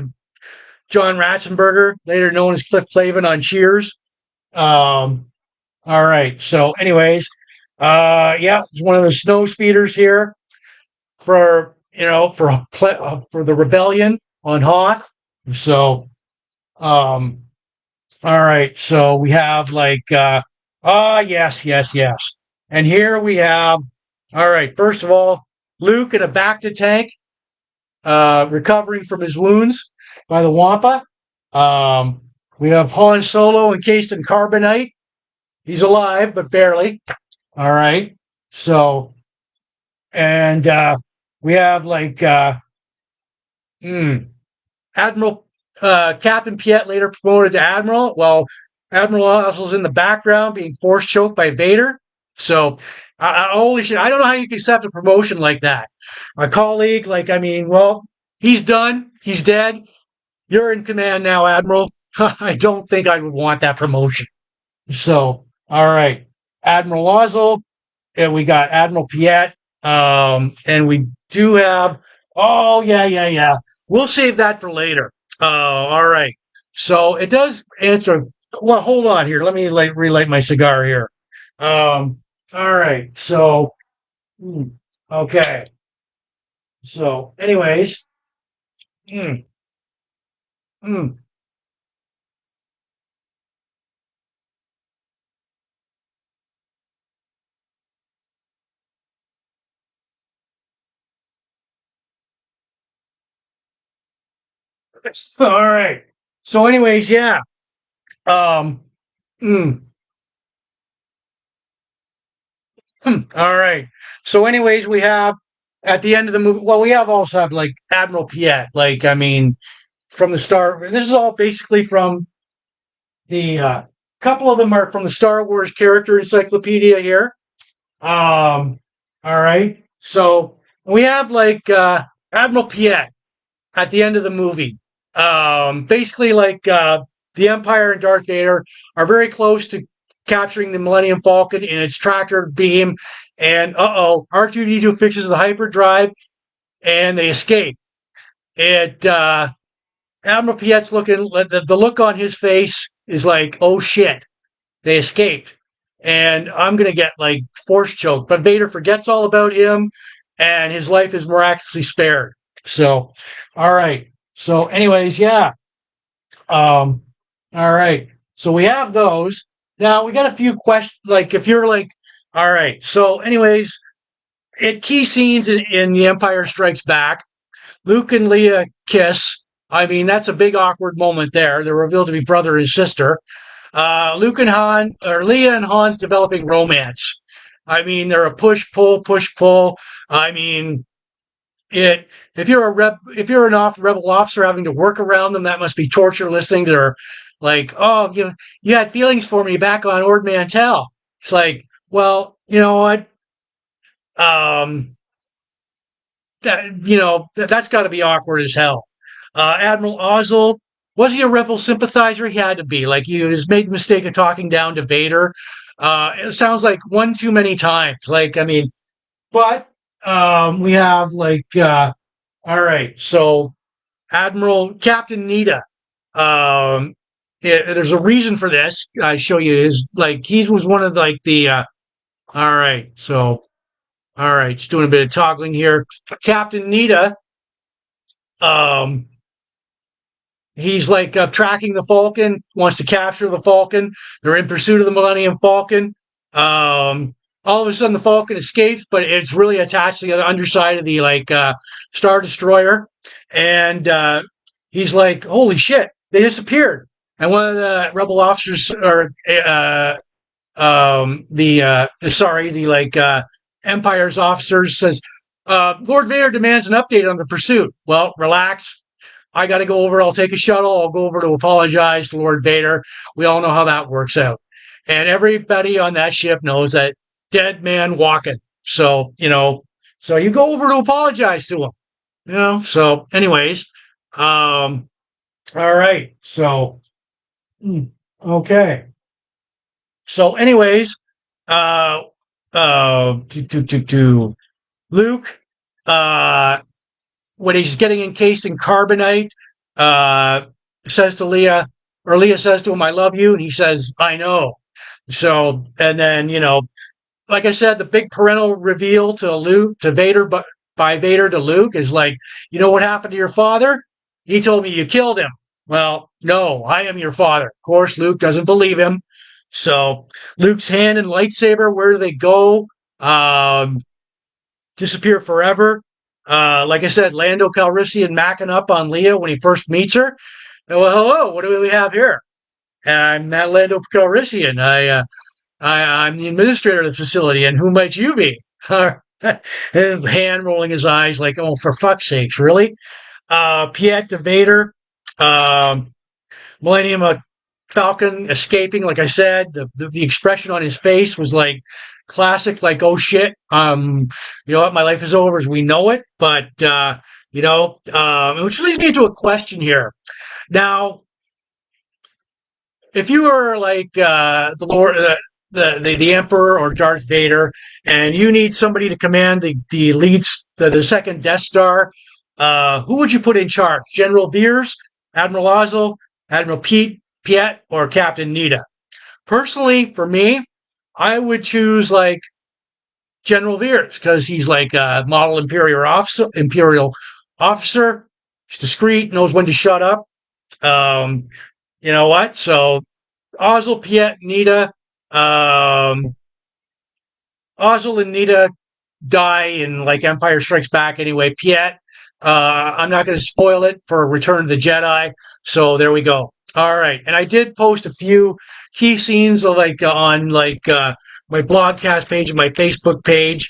Speaker 1: John Ratzenberger, later known as Cliff Clavin on Cheers. All right. So, anyways, yeah, he's one of the snow speeders here for the rebellion on Hoth. So, all right. So we have yes. And here we have, all right. First of all, Luke in a Bacta tank, recovering from his wounds by the Wampa. We have Han Solo encased in carbonite. He's alive, but barely. All right. So, and we have Admiral Captain Piet, later promoted to Admiral. Well, Admiral Ozzy's in the background being force choked by Vader. So, holy shit, I don't know how you can accept a promotion like that. A colleague, well, he's done. He's dead. You're in command now, Admiral. I don't think I would want that promotion. So, all right. Admiral Ozzy, and we got Admiral Piet. And we do have, oh, yeah, yeah, yeah. We'll save that for later. All right. So it does answer. Well, hold on here. Let me relight my cigar here. All right. So, hmm, okay. So, anyways, mm, mm. All right. So, anyways, yeah. Um, mm, all right. So, anyways, we have at the end of the movie. Well, we have also have like Admiral Piet. Like, I mean, from the start. This is all basically from the couple of them are from the Star Wars character encyclopedia here. All right. So we have like Admiral Piet at the end of the movie. Basically, like the Empire and Darth Vader are very close to capturing the Millennium Falcon in its tractor beam. And R2D2 fixes the hyperdrive and they escape. It Admiral Piet's looking, the look on his face is like, oh shit, they escaped. And I'm going to get like force choked. But Vader forgets all about him and his life is miraculously spared. So, all right. So, anyways, yeah. Um, all right. So we have those. Now we got a few questions. Like, if you're like, all right. So, anyways, at key scenes in The Empire Strikes Back, Luke and Leia kiss. I mean, that's a big awkward moment there. They're revealed to be brother and sister. Luke and Han, or Leia and Han's developing romance. I mean, they're a push pull, push pull. I mean, it. If you're an rebel officer having to work around them, that must be torture. Listening to her, like, oh, you had feelings for me back on Ord Mantell. It's like, well, you know what? Um, that's got to be awkward as hell. Admiral Ozzel, was he a rebel sympathizer? He had to be. Like, he has made the mistake of talking down to Vader. It sounds like one too many times. Like, I mean, but we have like, all right. So Captain Needa. There's a reason for this. I show you his like he was one of like the. All right. So all right, just doing a bit of toggling here. Captain Needa. Um, He's like tracking the Falcon, wants to capture the Falcon. They're in pursuit of the Millennium Falcon. Um, all of a sudden, the Falcon escapes, but it's really attached to the underside of the like Star Destroyer, and he's like, "Holy shit, they disappeared!" And one of the rebel officers, or the like Empire's officers, says, "Lord Vader demands an update on the pursuit." Well, relax. I got to go over. I'll take a shuttle. I'll go over to apologize to Lord Vader. We all know how that works out. And everybody on that ship knows that dead man walking. So, so you go over to apologize to him, So, anyways, all right. So, okay. So, anyways, uh, to Luke, when he's getting encased in carbonite, uh, says to Leia, or Leia says to him, "I love you," and he says, "I know." So, and then like I said, the big parental reveal to Luke to Vader, but by Vader to Luke is like, you know what happened to your father? He told me you killed him. Well, no, I am your father. Of course, Luke doesn't believe him. So Luke's hand and lightsaber, where do they go? Disappear forever. Like I said, Lando Calrissian macking up on Leia when he first meets her. Well, hello, what do we have here? I'm not Lando Calrissian. I'm the administrator of the facility, and who might you be? And hand rolling his eyes like, oh, for fuck's sakes, really? Piet de Vader, Millennium Falcon escaping. Like I said, the expression on his face was like classic, like, oh shit, you know what, my life is over as we know it. But which leads me to a question here. Now, if you were like the Lord, the Emperor or Darth Vader, and you need somebody to command the leads the second Death Star. Who would you put in charge? General Beers, Admiral Ozzel, Admiral Piet, or Captain Needa? Personally, for me, I would choose like General Veers because he's like a model imperial officer. Imperial officer. He's discreet, knows when to shut up. Um, you know what? So Ozzel, Piet, Needa. Um, Ozzel and Needa die in like Empire Strikes Back anyway. Piet, I'm not going to spoil it for Return of the Jedi. So there we go. All right, and I did post a few key scenes like on my blogcast page and my Facebook page.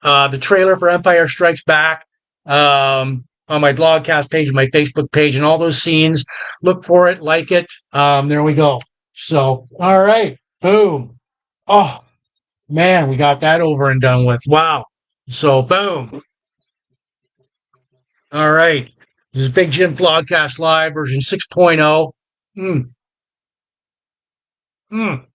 Speaker 1: The trailer for Empire Strikes Back on my blogcast page and my Facebook page, and all those scenes. Look for it, like it. There we go. So all right, boom. Oh, man, we got that over and done with. Wow. So, boom. All right. This is Big Jim Blogcast Live version 6.0. Mm, mm.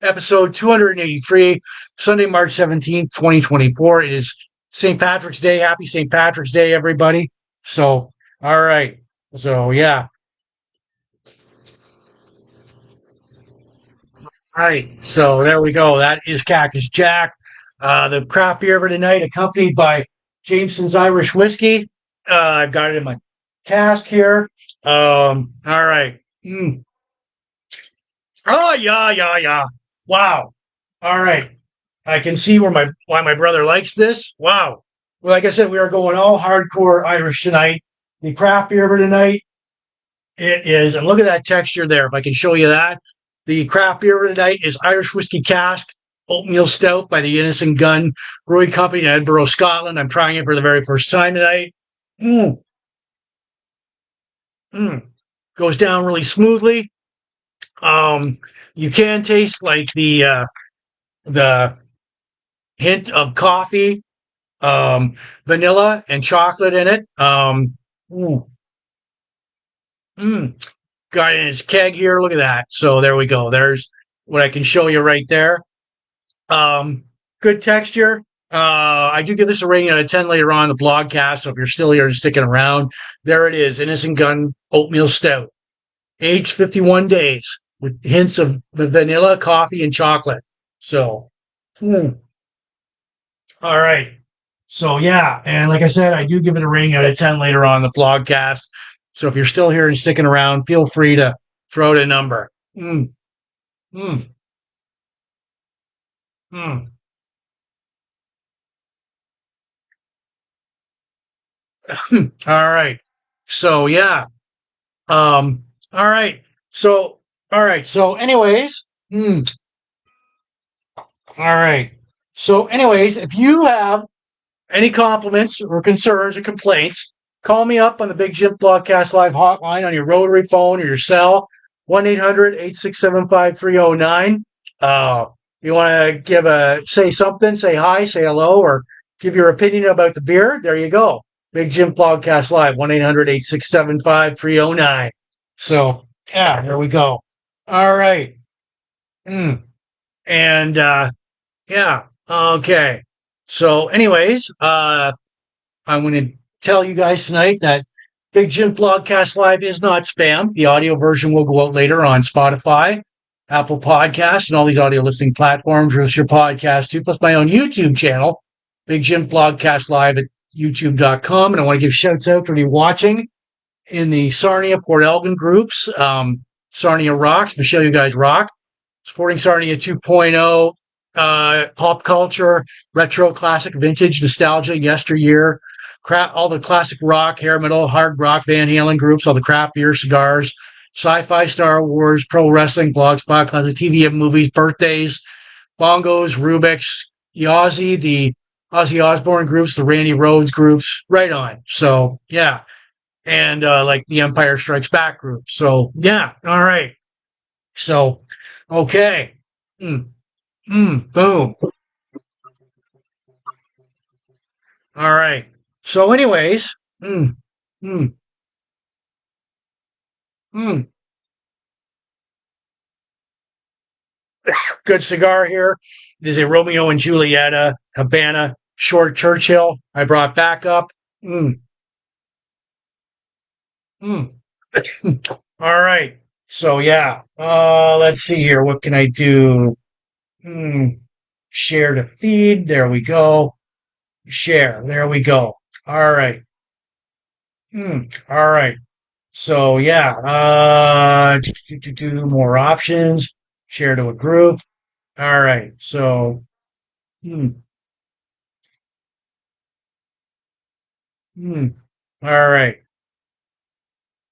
Speaker 1: Episode 283, Sunday, March 17th, 2024. It is St. Patrick's Day. Happy St. Patrick's Day, everybody. So, all right. So, yeah. All right. So, there we go. That is Cactus Jack. The craft beer for tonight, accompanied by Jameson's Irish Whiskey. I've got it in my cask here. All right. Mm. Oh yeah, yeah, yeah. Wow. All right. I can see why my brother likes this. Wow. Well, like I said, we are going all hardcore Irish tonight. The craft beer for tonight, it is, and look at that texture there. If I can show you that, the craft beer for tonight is Irish Whiskey Cask Oatmeal Stout by the Innocent Gun Brewing Company in Edinburgh, Scotland. I'm trying it for the very first time tonight. Mm, mm. Goes down really smoothly. Um, you can taste like the hint of coffee, vanilla, and chocolate in it. Mm, mm. Got it in its keg here. Look at that. So there we go. There's what I can show you right there. Um, Good texture. I do give this a rating out of 10 later on in the blogcast. So if you're still here and sticking around, there it is. Innocent Gun Oatmeal Stout, aged 51 days with hints of the vanilla, coffee, and chocolate. So, all right. So yeah, and like I said, I do give it a rating out of 10 later on in the blogcast. So if you're still here and sticking around, feel free to throw out a number. Mm, mm, mm. All right. So yeah. All right. So all right. So anyways, all right. So anyways, if you have any compliments or concerns or complaints, call me up on the Big Jim Broadcast Live hotline on your rotary phone or your cell, 1-800-867-5309. You want to say something, say hi, say hello, or give your opinion about the beer, there you go. Big Jim Broadcast Live, 1-800-867-5309. So, yeah, there we go. All right. Mm. And, yeah, okay. So, anyways, I'm going to tell you guys tonight that Big Jim Blogcast Live is not spam. The audio version will go out later on Spotify, Apple Podcasts, and all these audio listening platforms. There's your podcast too, plus my own YouTube channel, Big Jim Blogcast Live at youtube.com. And I want to give shouts out to you watching in the Sarnia Port Elgin groups. Sarnia rocks. Micheal, you guys rock. Supporting Sarnia 2.0, pop culture, retro, classic, vintage, nostalgia, yesteryear, all the classic rock, hair metal, hard rock, Van Halen groups, all the craft beer, cigars, sci-fi, Star Wars, pro wrestling, blogspot, classic TV and movies, birthdays, bongos, Rubik's, the Ozzy Osbourne groups, the Randy Rhoads groups, right on. So yeah, and like the Empire Strikes Back group. So yeah, all right. So okay. Mm, boom. All right. So, anyways, mm, mm, Mm, good cigar here. It is a Romeo and Julieta Havana Short Churchill. I brought back up. Mm, mm. All right. So yeah. Let's see here. What can I do? Hmm. Share to feed. There we go. Share. There we go. All right. All right. So yeah. Do more options. Share to a group. All right. So hmm, hmm. All right.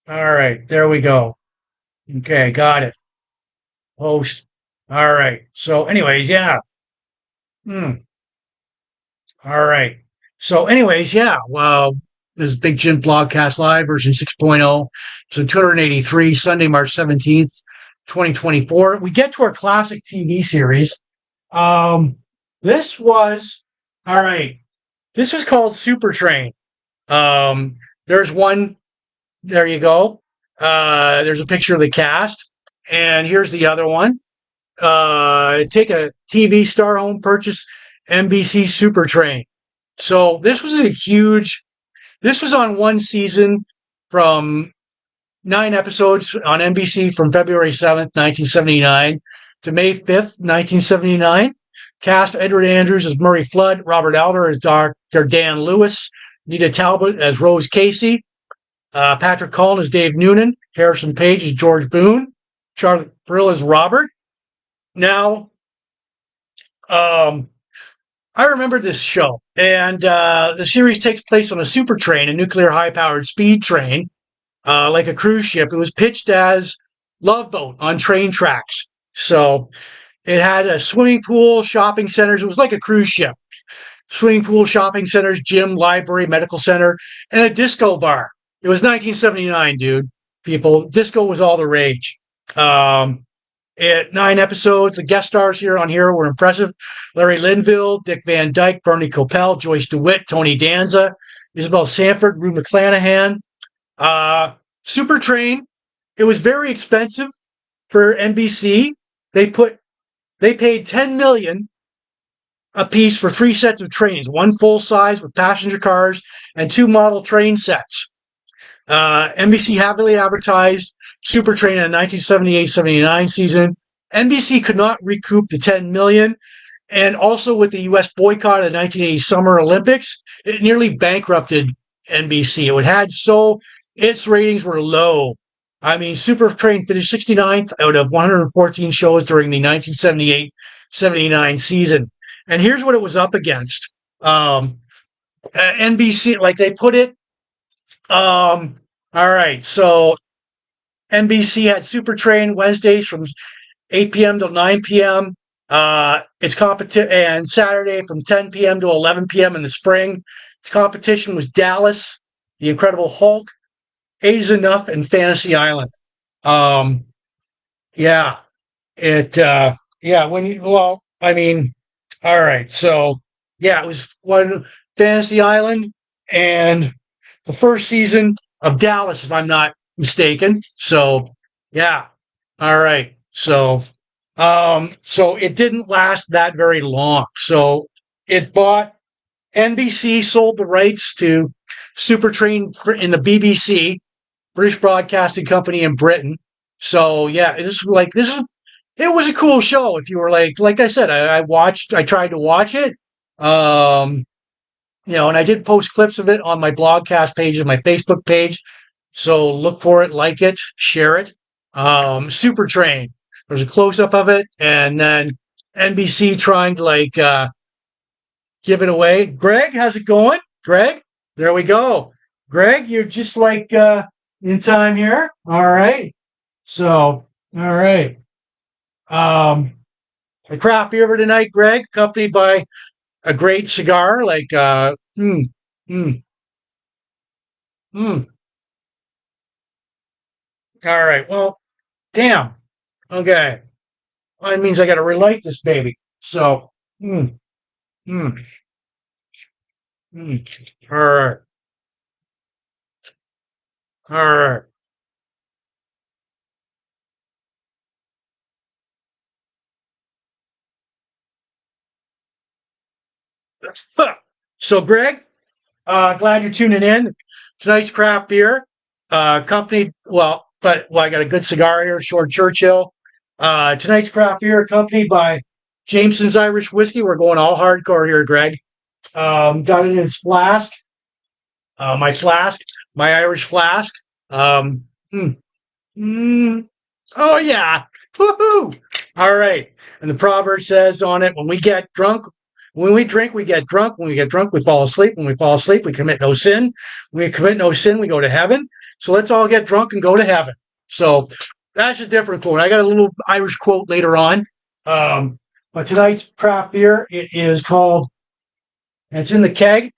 Speaker 1: All right. There we go. Okay. Got it. Host. All right. So anyways, yeah. Hmm. All right. So, anyways, yeah. Well, this is Big Jim Blogcast Live version 6.0. So 283, Sunday, March 17th, 2024. We get to our classic TV series. Um, this was all right. This was called Super Train. Um, there's one. There you go. There's a picture of the cast, and here's the other one. Take a TV star home purchase NBC Super Train. So this was a huge. This was on one season from 9 episodes on NBC from February 7th, 1979 to May 5th, 1979. Cast Edward Andrews as Murray Flood, Robert Alder as Dr. Dan Lewis, Needa Talbot as Rose Casey, Patrick Cullen as Dave Noonan, Harrison Page as George Boone, Charlie Brill as Robert. Now, um, I remember this show, and the series takes place on a super train, a nuclear high-powered speed train, like a cruise ship. It was pitched as Love Boat on train tracks. So it had a swimming pool, shopping centers. It was like a cruise ship. Swimming pool, shopping centers, gym, library, medical center, and a disco bar. It was 1979, dude. People, disco was all the rage. Um, 9 episodes. The guest stars here were impressive. Larry Linville, Dick Van Dyke, Bernie Coppell, Joyce DeWitt, Tony Danza, Isabel Sanford, Rue McClanahan. Uh, Super Train. It was very expensive for NBC. They put they paid 10 million a piece for 3 sets of trains, one full size with passenger cars and two model train sets. NBC heavily advertised Super Train in the 1978-79 season. NBC could not recoup the 10 million, and also with the U.S. boycott of the 1980 Summer Olympics, it nearly bankrupted NBC. It had so its ratings were low. I mean, Super Train finished 69th out of 114 shows during the 1978-79 season. And here's what it was up against. NBC, like they put it. All right, so NBC had Super Train Wednesdays from 8 p.m. till 9 p.m. Its competition and Saturday from 10 p.m. to 11 p.m. in the spring. Its competition was Dallas, The Incredible Hulk, Eight is Enough, and Fantasy Island. Um, yeah, it. Yeah, when you well, I mean, all right. So yeah, it was one Fantasy Island and the first season of Dallas, if I'm not mistaken. So yeah, all right. So it didn't last that very long. So it bought NBC sold the rights to Super Train in the BBC, British Broadcasting Company in Britain. So yeah, this is it was a cool show. If you were like I said, I tried to watch it. Um, and I did post clips of it on my blogcast page and my Facebook page. So look for it, like it, share it. Super Train. There's a close up of it, and then NBC trying to give it away. Greg, how's it going? Greg, there we go. Greg, you're just in time here. All right. So, all right. Um, a craft beer for tonight, Greg, accompanied by a great cigar. Mm, mm. All right. Well, damn. Okay. Well, that means I got to relight this baby. So, mm, mm, mm. All right. All right. So, Greg, glad you're tuning in. Tonight's craft beer, accompanied, I got a good cigar here, Short Churchill. Tonight's craft beer accompanied by Jameson's Irish Whiskey. We're going all hardcore here, Greg. Got it in its flask, my flask, my Irish flask. Um, mm, mm, oh, yeah. Woohoo! All right. And the proverb says on it, when we drink, we get drunk. When we get drunk, we fall asleep. When we fall asleep, we commit no sin. When we commit no sin, we go to heaven. So let's all get drunk and go to heaven. So that's a different quote. I got a little Irish quote later on. But tonight's craft beer, it's in the keg.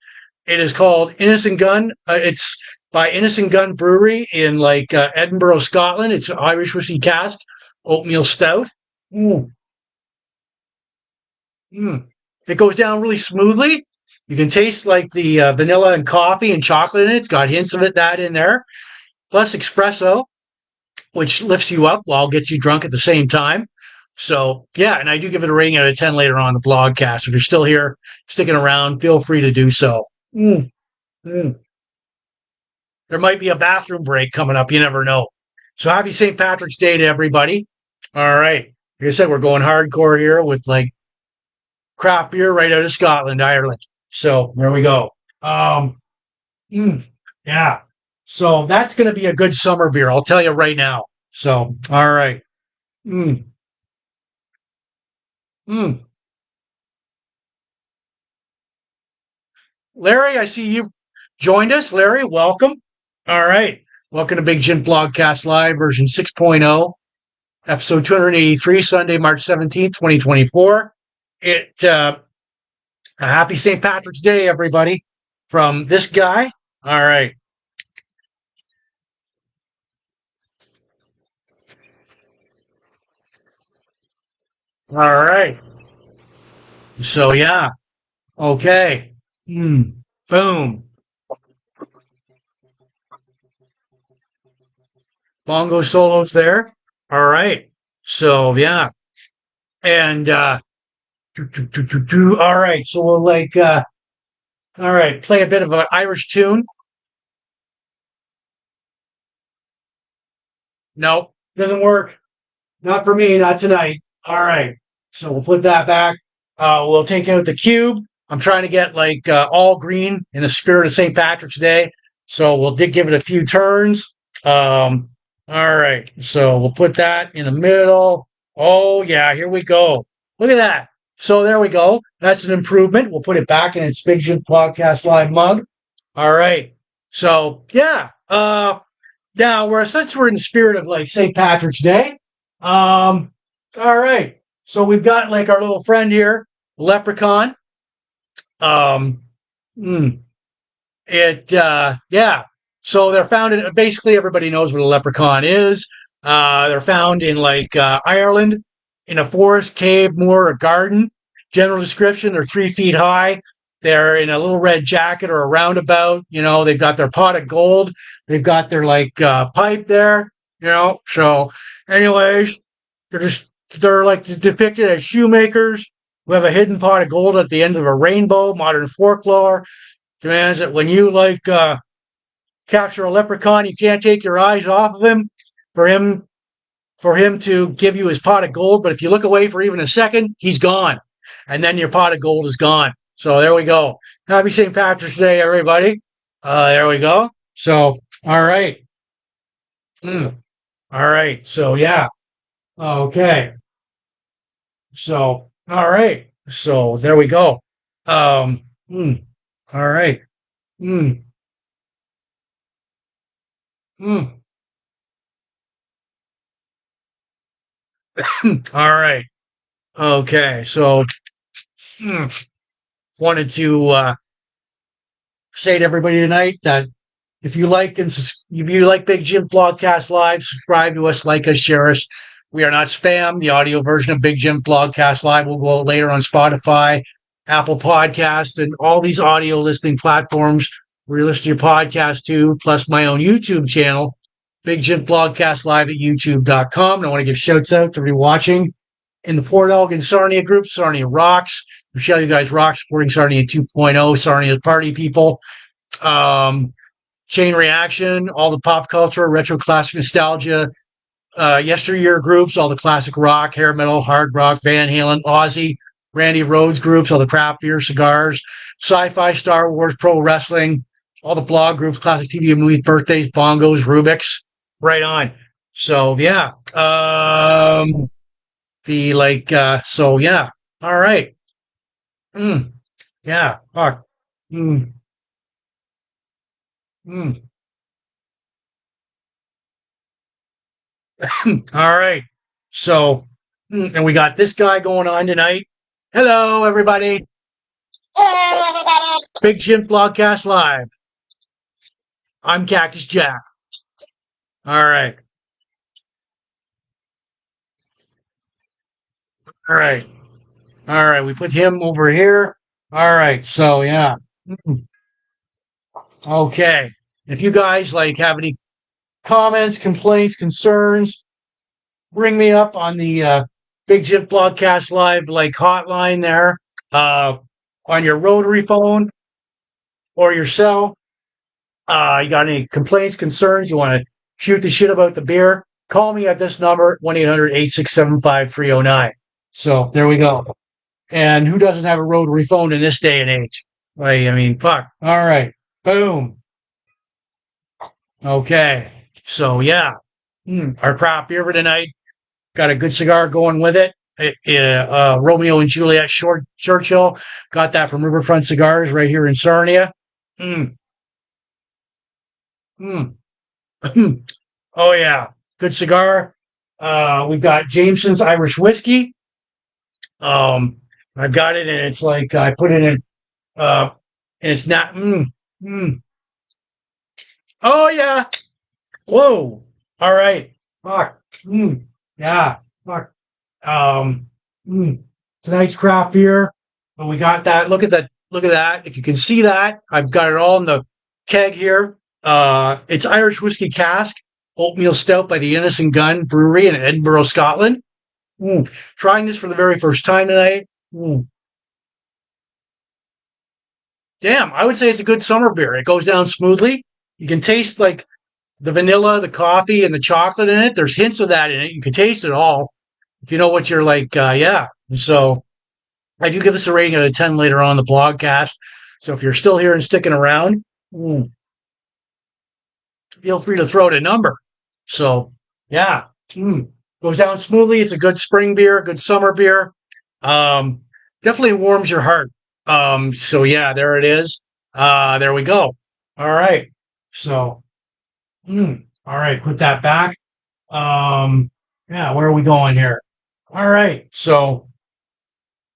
Speaker 1: It is called Innocent Gun. It's by Innocent Gun Brewery in Edinburgh, Scotland. It's an Irish whiskey cask, oatmeal stout. Mm. Mm. It goes down really smoothly. You can taste the vanilla and coffee and chocolate in it. It's got hints of that in there. Plus espresso, which lifts you up while gets you drunk at the same time. So, yeah, and I do give it a rating out of 10 later on the blogcast. If you're still here, sticking around, feel free to do so. Mm. Mm. There might be a bathroom break coming up. You never know. So happy St. Patrick's Day to everybody. All right. Like I said, we're going hardcore here with craft beer right out of Scotland, Ireland. So there we go. Yeah. So that's going to be a good summer beer. I'll tell you right now. So, all right. Mm, mm. Larry, I see you've joined us. Larry, welcome. All right. Welcome to Big Jim Blogcast Live version 6.0, episode 283, Sunday, March 17th, 2024. A happy St. Patrick's Day, everybody, from this guy. All right. All right. So, yeah. Okay. Boom. Bongo solos there. All right. So, yeah. And, all right. So we'll all right, play a bit of an Irish tune. Nope, doesn't work. Not for me, not tonight. All right. So we'll put that back. We'll take out the cube. I'm trying to get all green in the spirit of St. Patrick's Day. So we'll give it a few turns. All right. So we'll put that in the middle. Oh, yeah. Here we go. Look at that. So there we go. That's an improvement. We'll put it back in its Big Jim Podcast Live mug. All right. So, yeah. Now, since we're in the spirit of St. Patrick's Day, all right. So we've got our little friend here, Leprechaun. Um, mm, yeah. So they're found in, basically everybody knows what a leprechaun is. They're found in Ireland, in a forest, cave, moor, or garden. General description: they're 3 feet high. They're in a little red jacket or a roundabout. They've got their pot of gold. They've got their pipe there. So, anyways, they're depicted as shoemakers who have a hidden pot of gold at the end of a rainbow. Modern folklore demands that when you capture a leprechaun, you can't take your eyes off of him for him to give you his pot of gold. But if you look away for even a second, he's gone. And then your pot of gold is gone. So there we go. Happy St. Patrick's Day, everybody. There we go. So, all right. All right. So, yeah. Okay. So, all right. So there we go. All right. Mm, mm. All right. Okay. So, wanted to say to everybody tonight that if you like Big Jim Blogcast Live, subscribe to us, like us, share us. We are not spam. The audio version of Big Jim Blogcast Live will go out later on Spotify, Apple Podcasts, and all these audio listening platforms where you listen to your podcast to, plus my own YouTube channel, Big Jim Blogcast Live at youtube.com. And I want to give shouts out to everybody watching in the Port Elgin Sarnia group, Sarnia Rocks. Micheal, you guys rock, supporting Sarnia 2.0, Sarnia Party People. Chain Reaction, all the pop culture, retro classic nostalgia, yesteryear groups, all the classic rock, hair metal, hard rock, Van Halen, Ozzy, Randy Rhoads groups, all the craft beer, cigars, sci-fi, Star Wars, pro wrestling, all the blog groups, classic TV and movies, birthdays, bongos, Rubik's, right on. So yeah, the like, so yeah, all right, mm, yeah, fuck, mm, mm. All right, so and we got this guy going on tonight. Hello, everybody. Big Jims Blogcast Live. I'm Cactus Jack. All right. All right. All right. We put him over here. All right. So yeah. Okay. If you guys like have any comments, complaints, concerns, bring me up on the Big Jim Blogcast Live like hotline there, uh, on your rotary phone or your cell. You got any complaints, concerns, you want to shoot the shit about the beer, call me at this number, 1-800-867-5309. So there we go. And who doesn't have a rotary phone in this day and age? Like, I mean, fuck. All right. Boom. Okay. So yeah. Our craft beer for tonight. Got a good cigar going with it. Romeo and Juliet Churchill. Got that from Riverfront Cigars right here in Sarnia. Mm, mm. Oh yeah, good cigar. We've got Jameson's Irish whiskey. Um, I've got it, and it's like I put it in, uh, and it's not. Mm. Oh yeah. Whoa. All right. Fuck. Yeah. Fuck. Um. Mm. Tonight's craft beer. But we got that. Look at that. Look at that. If you can see that, I've got it all in the keg here. It's Irish whiskey cask oatmeal stout by the Innocent Gun Brewery in Edinburgh, Scotland. Trying this for the very first time tonight. Damn, I would say it's a good summer beer. It goes down smoothly. You can taste like the vanilla, the coffee, and the chocolate in it. There's hints of that in it. You can taste it all if you know what you're like. Yeah. So I do give this a rating out of 10 later on in the blogcast. So if you're still here and sticking around, feel free to throw out a number. So yeah, goes down smoothly. It's a good spring beer, good summer beer. Definitely warms your heart. So yeah, there it is. There we go. All right. So, all right, put that back. Yeah, where are we going here? All right. So,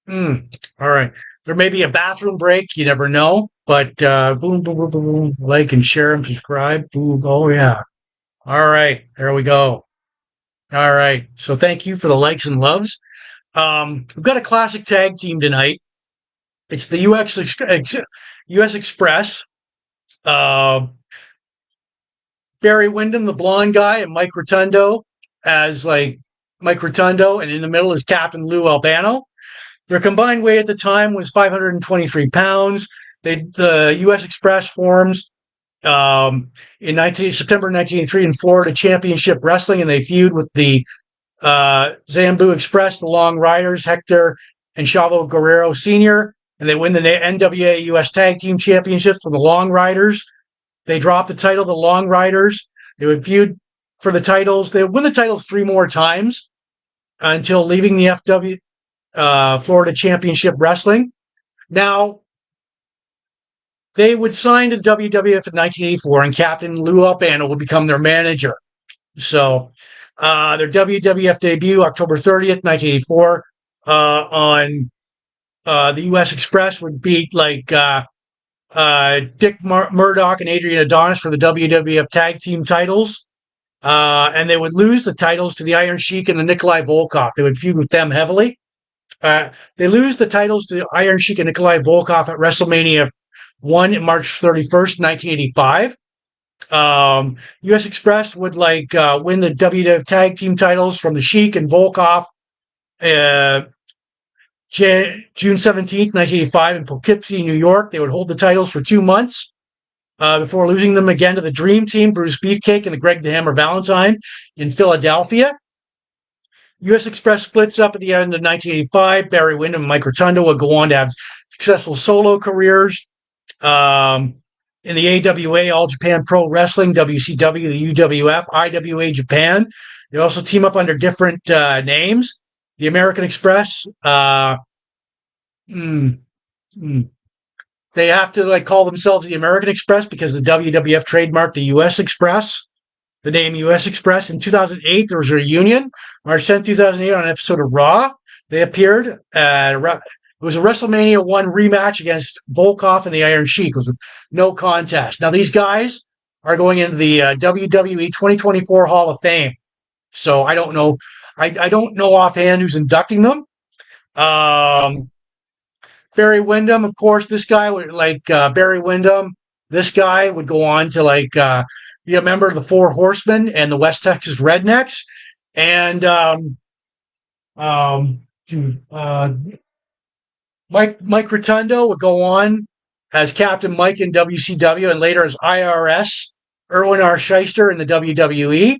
Speaker 1: all right. There may be a bathroom break. You never know. But boom, boom, boom, boom, boom. Like and share and subscribe. Boom. Oh yeah. All right. There we go. All right. So thank you for the likes and loves. We've got a classic tag team tonight. It's the US Express. Uh, Barry Windham, the blonde guy, and Mike Rotundo as like Mike Rotundo, and in the middle is Captain Lou Albano. Their combined weight at the time was 523 pounds. The U.S. Express forms in September 1983 in Florida Championship Wrestling, and they feud with the Zambu Express, the Long Riders, Hector and Chavo Guerrero Sr., and they win the NWA U.S. Tag Team Championships from the Long Riders. They dropped the title, the Long Riders. They would feud for the titles. They would win the titles 3 more times until leaving the FW Florida Championship Wrestling. Now, they would sign to WWF in 1984, and Captain Lou Albano would become their manager. So, their WWF debut, October 30th, 1984, on the U.S. Express would beat like Dick Murdoch and Adrian Adonis for the WWF Tag Team titles. And they would lose the titles to the Iron Sheik and the Nikolai Volkov. They would feud with them heavily. They lose the titles to Iron Sheik and Nikolai Volkov at WrestleMania 1 March 31st, 1985. U.S. Express would like win the WWF Tag Team titles from the Sheik and Volkov June 17th, 1985, in Poughkeepsie, New York. They would hold the titles for 2 months before losing them again to the Dream Team, Bruce Beefcake and the Greg the Hammer Valentine in Philadelphia. U.S. Express splits up at the end of 1985. Barry Windham and Mike Rotundo would go on to have successful solo careers. In the AWA, All Japan Pro Wrestling, WCW, the UWF, IWA Japan. They also team up under different names. The American Express, mm, mm, they have to like call themselves the American Express because the WWF trademarked the U.S. Express, the name U.S. Express. In 2008, there was a reunion. March 10, 2008, on an episode of Raw, they appeared. It was a WrestleMania 1 rematch against Volkov and the Iron Sheik. It was a no contest. Now, these guys are going into the WWE 2024 Hall of Fame. So I don't know. I don't know offhand who's inducting them. Barry Windham, of course, this guy would like Barry Windham. This guy would go on to be a member of the Four Horsemen and the West Texas Rednecks. And Mike Rotundo would go on as Captain Mike in WCW and later as IRS Erwin R. Shyster in the WWE.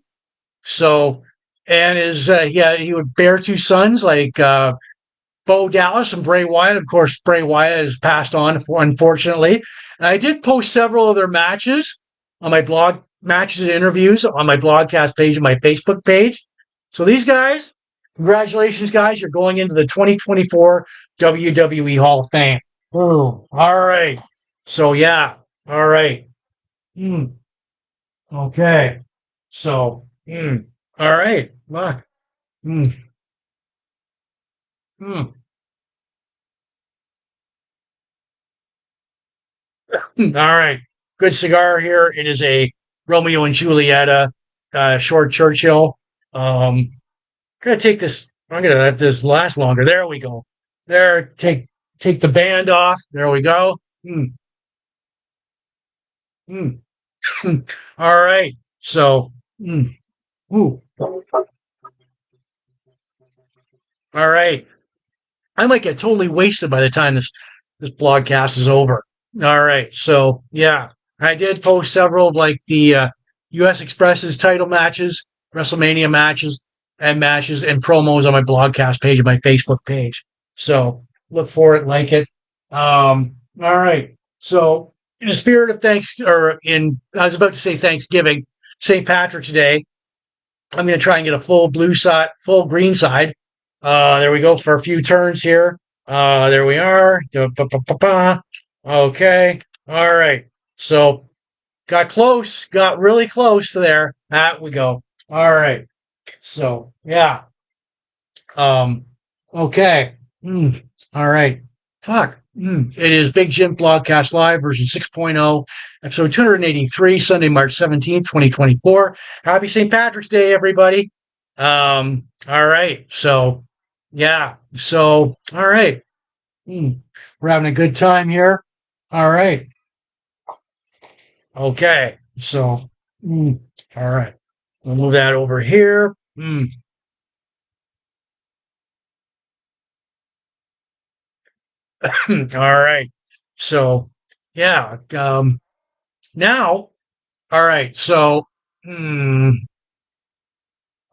Speaker 1: So, and he would bear two sons like Bo Dallas and Bray Wyatt. Of course, Bray Wyatt has passed on, unfortunately. And I did post several of their matches on my blog, matches and interviews on my blogcast page and my Facebook page. So these guys, congratulations, guys. You're going into the 2024 WWE Hall of Fame. Oh, all right. So, yeah. All right. Okay. So, all right. Look. All right. Good cigar here. It is a Romeo and Julieta, short Churchill. Gonna take this. I'm gonna let this last longer. There we go. There. Take the band off. There we go. All right. So. Ooh. All right. I might get totally wasted by the time this blogcast is over. All right. So yeah, I did post several of like the U.S. Express's title matches, WrestleMania matches, and promos on my blogcast page and my Facebook page. So look for it, like it. All right. So in the spirit of I was about to say Thanksgiving, St. Patrick's Day, I'm going to try and get a full full green side. There we go for a few turns here. There we are. Okay. All right. So got really close to there. That we go. All right. So yeah. Okay. All right. Fuck. It is Big Jim Blogcast Live version 6.0, episode 283, Sunday, March 17th, 2024. Happy St. Patrick's Day, everybody. All right. So, yeah. So, all right. We're having a good time here. All right. Okay. So, all right. We'll move that over here. All right. So, yeah. Now, all right. So, all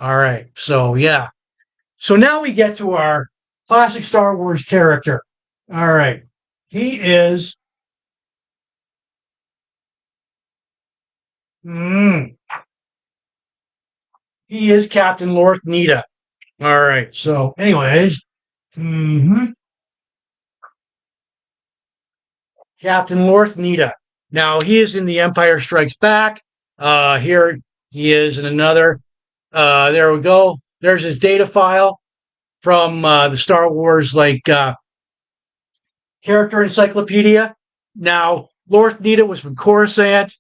Speaker 1: right. So, yeah. So now we get to our classic Star Wars character. All right. He is. He is Captain Lorth Needa. All right. So, anyways. Captain Lorth Needa. Now he is in The Empire Strikes Back. Here he is in another. There we go. There's his data file from the Star Wars character encyclopedia. Now Lorth Needa was from Coruscant.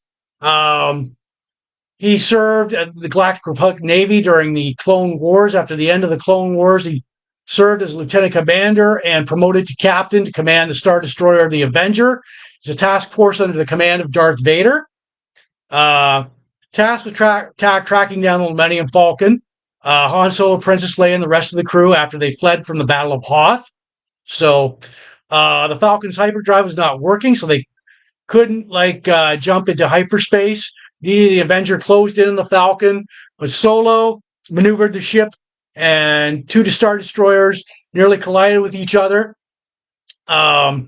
Speaker 1: He served at the Galactic Republic Navy during the Clone Wars. After the end of the Clone Wars, he served as lieutenant commander and promoted to captain to command the Star Destroyer the Avenger. He's a task force under the command of Darth Vader. Tasked with tracking down the Millennium Falcon, Han Solo, Princess Leia, and the rest of the crew after they fled from the Battle of Hoth. So the Falcon's hyperdrive was not working, so they couldn't jump into hyperspace. Needa the Avenger closed in on the Falcon, but Solo maneuvered the ship, and two Star Destroyers nearly collided with each other. The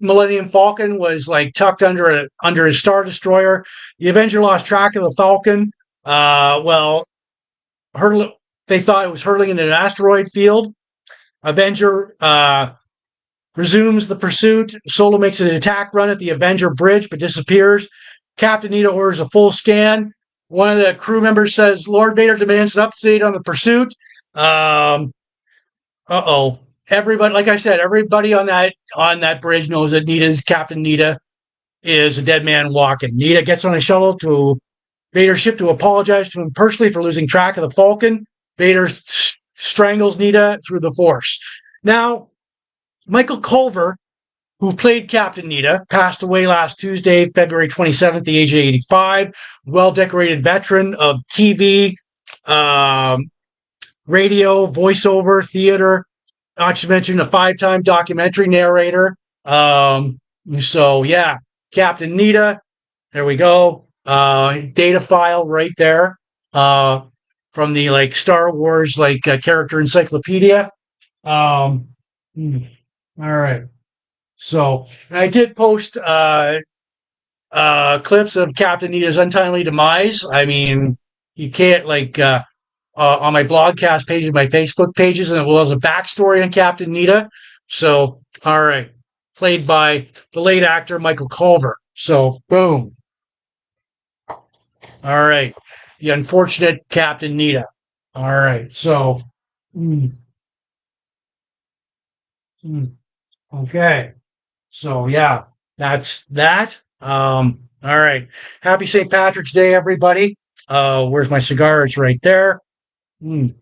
Speaker 1: Millennium Falcon was tucked under his Star Destroyer. The Avenger lost track of the Falcon. Hurl- they thought it was hurtling into an asteroid field. Avenger resumes the pursuit. Solo makes an attack run at the Avenger bridge, but disappears. Captain Needa orders a full scan. One of the crew members says, Lord Vader demands an update on the pursuit. Everybody, like I said, everybody on that bridge knows that Captain Needa is a dead man walking. Needa gets on a shuttle to Vader's ship to apologize to him personally for losing track of the Falcon. Vader strangles Needa through the Force. Now, Micheal Culver, who played Captain Needa, passed away last Tuesday, February 27th, the age of 85. Well-decorated veteran of TV, radio, voiceover, theater, not to mention a 5-time documentary narrator. Captain Needa, there we go. Data file right there from the Star Wars character encyclopedia. All right. So I did post clips of Captain Needa's untimely demise. I mean, you can't on my blogcast pages, my Facebook pages, and it was a backstory on Captain Needa. So, all right, played by the late actor Micheal Culver. So, boom. All right, the unfortunate Captain Needa. All right, so, mm, okay, so yeah, that's that. All right, happy St. Patrick's Day, everybody. Where's my cigar? It's right there. Mm,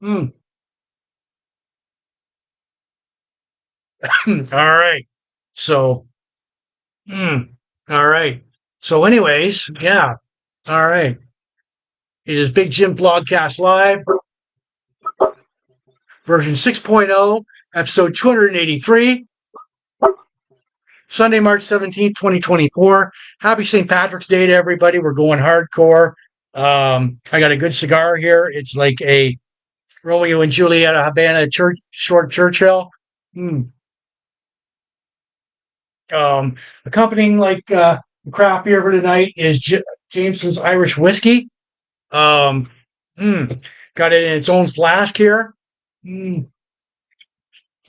Speaker 1: mm. All right, so. Mm, all right. So, anyways, yeah. All right. It is Big Jim Blogcast Live, version 6.0, episode 283, Sunday, March 17th, 2024. Happy St. Patrick's Day to everybody. We're going hardcore. I got a good cigar here. It's like a Romeo and Juliet, a Havana short Churchill. Mm. Accompanying craft beer for tonight is Jameson's Irish whiskey. Um, got it in its own flask here. Mm.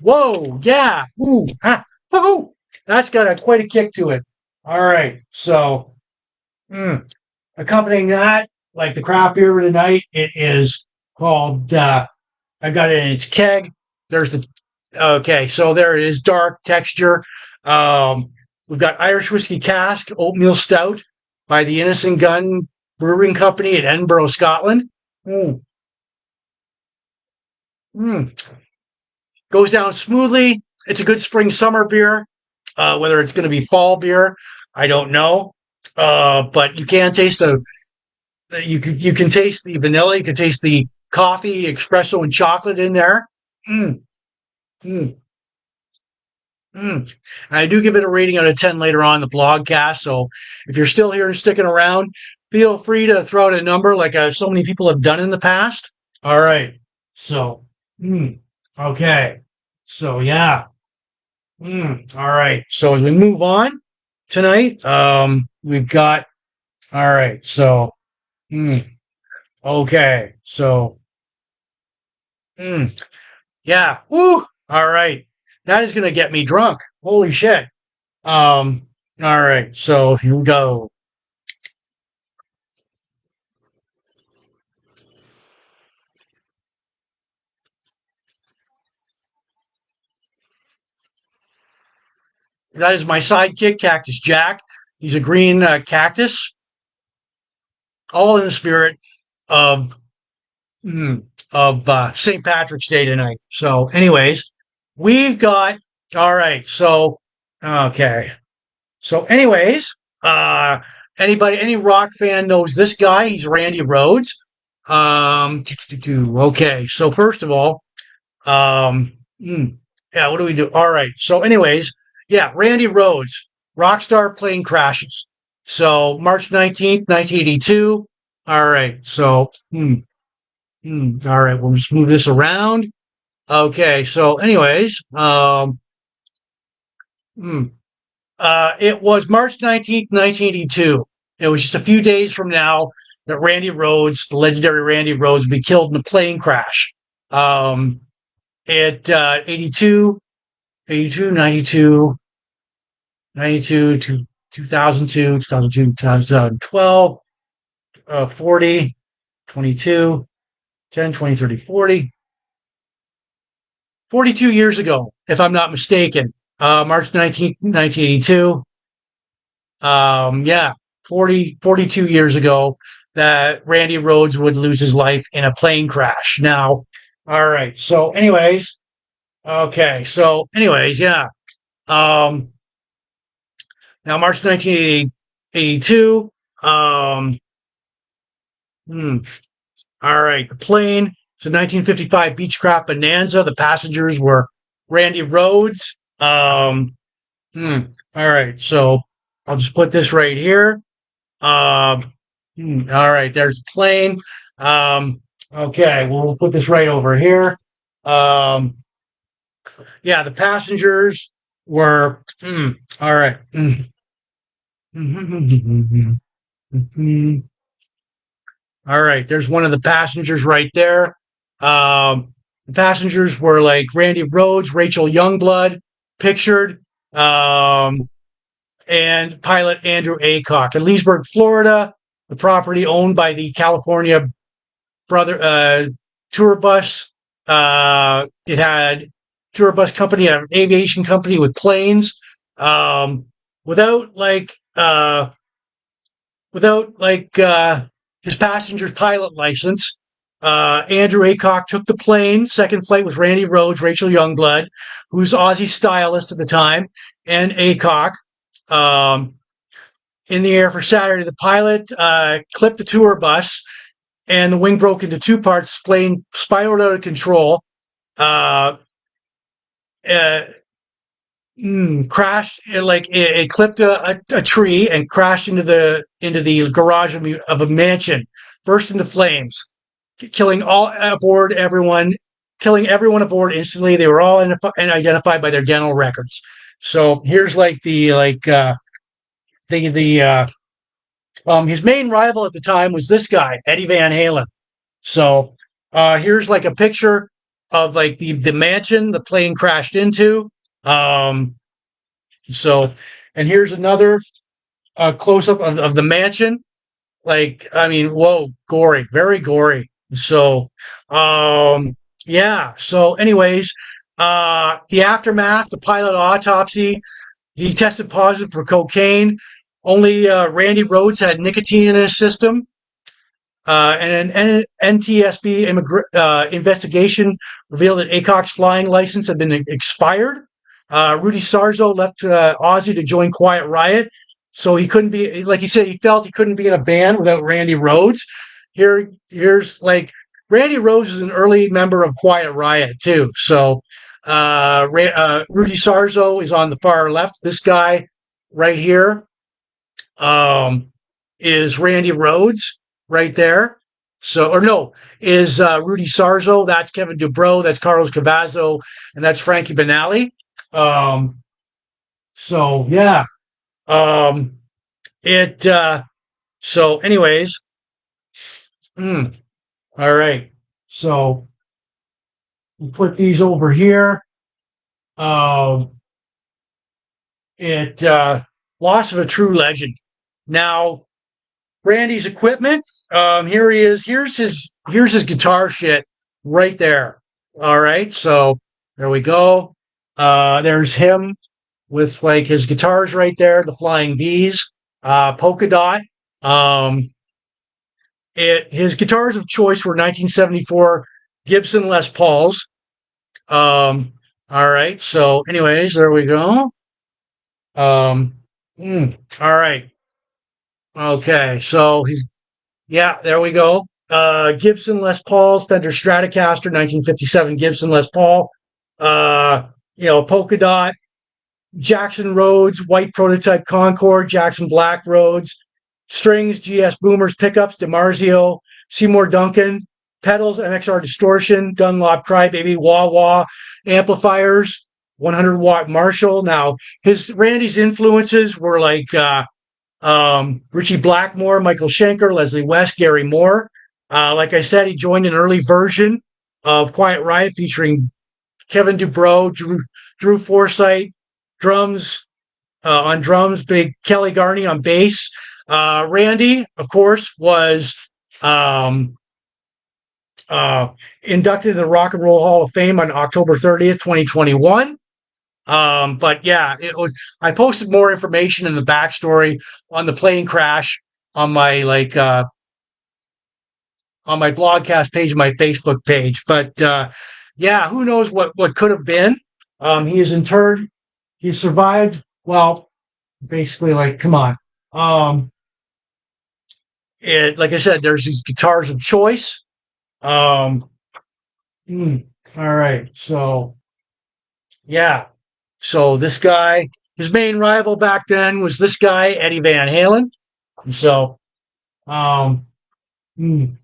Speaker 1: Whoa, yeah. Ooh, ah, woohoo. That's got quite a kick to it. All right. So, accompanying that, like the craft beer tonight, it is called, I got it in its keg. Okay, so there it is, dark texture. We've got Irish Whiskey Cask Oatmeal Stout by the Innocent Gun Brewing Company in Edinburgh, Scotland. Mm. Mm. Goes down smoothly. It's a good spring summer beer. Whether it's going to be fall beer, I don't know. But you can taste you can taste the vanilla. You can taste the coffee, espresso, and chocolate in there. Mm, mm, mm. And I do give it a rating out of 10 later on in the blogcast. So if you're still here and sticking around, feel free to throw out a number like so many people have done in the past. All right. So, okay. So, yeah. All right. So as we move on tonight, we've got, all right. So, okay. So, yeah. Woo. All right. That is going to get me drunk. Holy shit. All right. So here we go. That is my sidekick, Cactus Jack. He's a green cactus, all in the spirit of St. Patrick's Day tonight. So, anyways, we've got all right. So, okay. So, anyways, any rock fan knows this guy. He's Randy Rhoads. Okay, so first of all, um, yeah, what do we do? All right. So, anyways, yeah, Randy Rhoads, rock star plane crashes. So, March 19th, 1982. All right. So, all right, we'll just move this around. Okay. So, anyways, hmm, it was March 19th, 1982. It was just a few days from now that Randy Rhoads, the legendary Randy Rhoads, would be killed in a plane crash. Um, at 82, 82, 92, 92 to 2002, 2002, 2012, 40, 22, 10, 20, 30, 40. 42 years ago, if I'm not mistaken. March 19th, 1982. Yeah, 42 years ago that Randy Rhoads would lose his life in a plane crash. Now, all right. So, anyways, okay. So, anyways, yeah. Um, Now, March 1982. Um, hmm, all right. The plane. It's a 1955 Beechcraft Bonanza. The passengers were Randy Rhoads. Hmm, all right. So I'll just put this right here. All right. There's the plane. Um, okay. We'll put this right over here. Um, yeah, the passengers were. All right. All right, there's one of the passengers right there. The passengers were like Randy Rhoads, Rachel Youngblood, pictured, um, and pilot Andrew Aycock in Leesburg, Florida. The property owned by the California brother tour bus. It had tour bus company, an aviation company with planes. Um, without like without like his passenger's pilot license. Andrew Aycock took the plane. Second flight was Randy Rhoads, Rachel Youngblood, who's Ozzy stylist at the time, and Aycock. Um, in the air for Saturday, the pilot clipped the tour bus, and the wing broke into two parts. Plane spiraled out of control. Uh, uh, Crashed like it clipped a tree and crashed into the garage of a mansion, burst into flames, killing all aboard everyone, killing everyone aboard instantly. They were all identified by their dental records. So here's like the his main rival at the time was this guy, Eddie Van Halen. So here's like a picture of like the mansion the plane crashed into. Um, so, and here's another close up of the mansion. Like, I mean, whoa, gory, very gory. So, yeah. So, anyways, the aftermath, the pilot autopsy, he tested positive for cocaine. Only Randy Rhoads had nicotine in his system. And an NTSB investigation revealed that Aycock's flying license had been expired. Rudy Sarzo left Ozzy to join Quiet Riot, so he couldn't be, like he said, he felt he couldn't be in a band without Randy Rhoads. Here's like Randy Rhoads is an early member of Quiet Riot too. So Rudy Sarzo is on the far left. This guy right here um, is Randy Rhoads right there. So, or no, is Rudy Sarzo. That's Kevin Dubrow. That's Carlos Cavazzo, and that's Frankie Banali. Um, so yeah. Um, it. So, anyways. Mm, all right. So we'll put these over here. Um, it loss of a true legend. Now, Randy's equipment. Here he is. Here's his guitar shit right there. All right, so there we go. There's him with like his guitars right there, the Flying Bees, Polka Dot. Um, his guitars of choice were 1974 Gibson Les Pauls. All right, so anyways, there we go. Um, all right. Okay, so he's yeah, there we go. Gibson Les Pauls, Fender Stratocaster, 1957 Gibson Les Paul, polka dot, Jackson Rhoads, white prototype Concord, Jackson Black Rhoads, strings, GS Boomers pickups, DiMarzio, Seymour Duncan, pedals, MXR Distortion, Dunlop Crybaby, Wah Wah, amplifiers, 100-watt Marshall. Now, Randy's influences were like Richie Blackmore, Michael Schenker, Leslie West, Gary Moore. Like I said, he joined an early version of Quiet Riot featuring Kevin Dubrow, Drew Forsythe, drums on drums, big Kelly Garney on bass. Randy, of course, was um, inducted in the Rock and Roll Hall of Fame on October 30th, 2021. But yeah, I posted more information in the backstory on the plane crash on my on my blogcast page, my Facebook page. But yeah, who knows what could have been? He is interred. He survived. Well, basically, like, come on. Like I said, there's these guitars of choice. Um, all right, so yeah, so this guy, his main rival back then was this guy, Eddie Van Halen. And so, um, mm,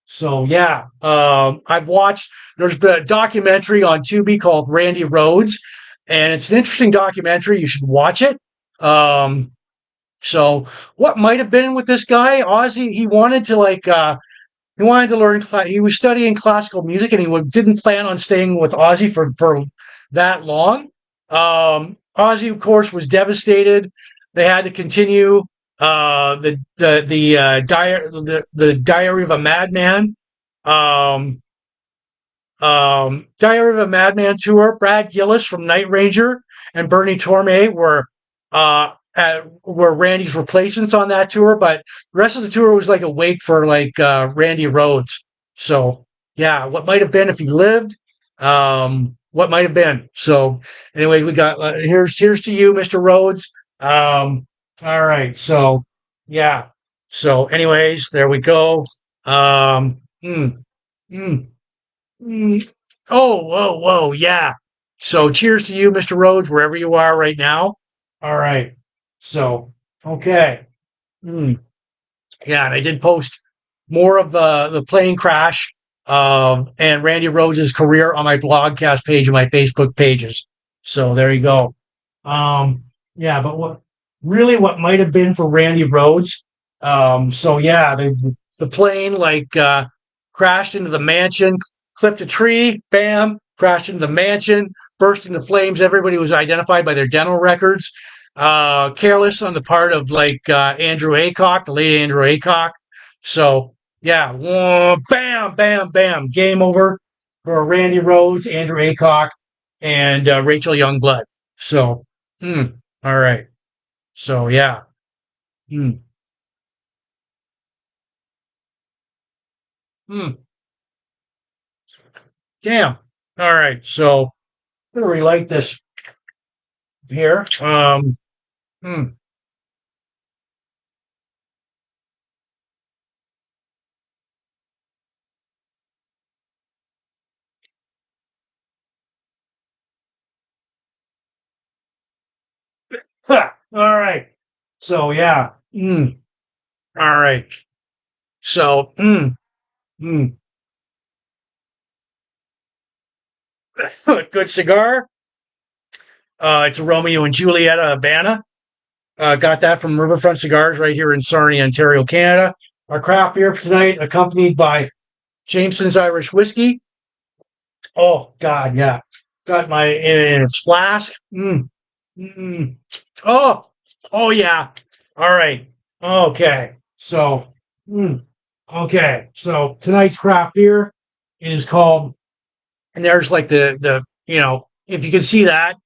Speaker 1: so yeah, I've watched. There's a documentary on Tubi called Randy Rhoads, and it's an interesting documentary. You should watch it. So what might have been with this guy, Ozzy? He wanted to he wanted to learn. He was studying classical music, and he didn't plan on staying with Ozzy for that long. Ozzy, of course, was devastated. They had to continue the Diary of a Madman. Um, Diary of a Madman tour. Brad Gillis from Night Ranger and Bernie Torme were Randy's replacements on that tour, but the rest of the tour was like a wake for Randy Rhoads. So yeah, what might have been if he lived? What might have been? So anyway, we got here's to you, Mr. Rhoads. All right, so yeah. So anyways, there we go. Um, mm, mm, mm. Oh, whoa, whoa, yeah. So cheers to you, Mr. Rhoads, wherever you are right now. All right. So, okay. Hmm. Yeah, and I did post more of the plane crash and Randy Rhoads' career on my blogcast page and my Facebook pages. So there you go. Yeah, but what might have been for Randy Rhoads? So yeah, the plane crashed into the mansion, clipped a tree, bam, crashed into the mansion, burst into flames. Everybody was identified by their dental records. Careless on the part of Andrew Aycock, the late Andrew Aycock. So yeah, bam, bam, bam, game over for Randy Rhoads, Andrew Aycock, and Rachel Youngblood. So, all right. So yeah, hmm, hmm, damn. All right. So I'm gonna relight this here. Hmm. All right. So yeah. All right. So good cigar. It's a Romeo and Julieta Habana. Got that from Riverfront Cigars right here in Sarnia, Ontario, Canada. Our craft beer for tonight, accompanied by Jameson's Irish Whiskey. Oh God, yeah. Got my in its flask. Mm. Oh, oh yeah. All right. Okay. So, okay. So tonight's craft beer is called, and there's if you can see that,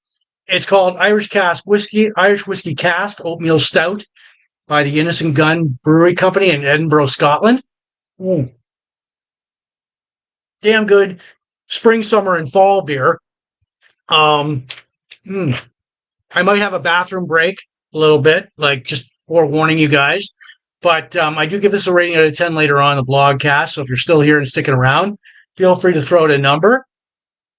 Speaker 1: it's called Irish Whiskey Cask Oatmeal Stout by the Innocent Gun Brewery Company in Edinburgh, Scotland. Mm, damn good spring, summer, and fall beer. Um, mm, I might have a bathroom break a little bit, like just forewarning you guys. But I do give this a rating out of 10 later on in the blogcast. So if you're still here and sticking around, feel free to throw out a number,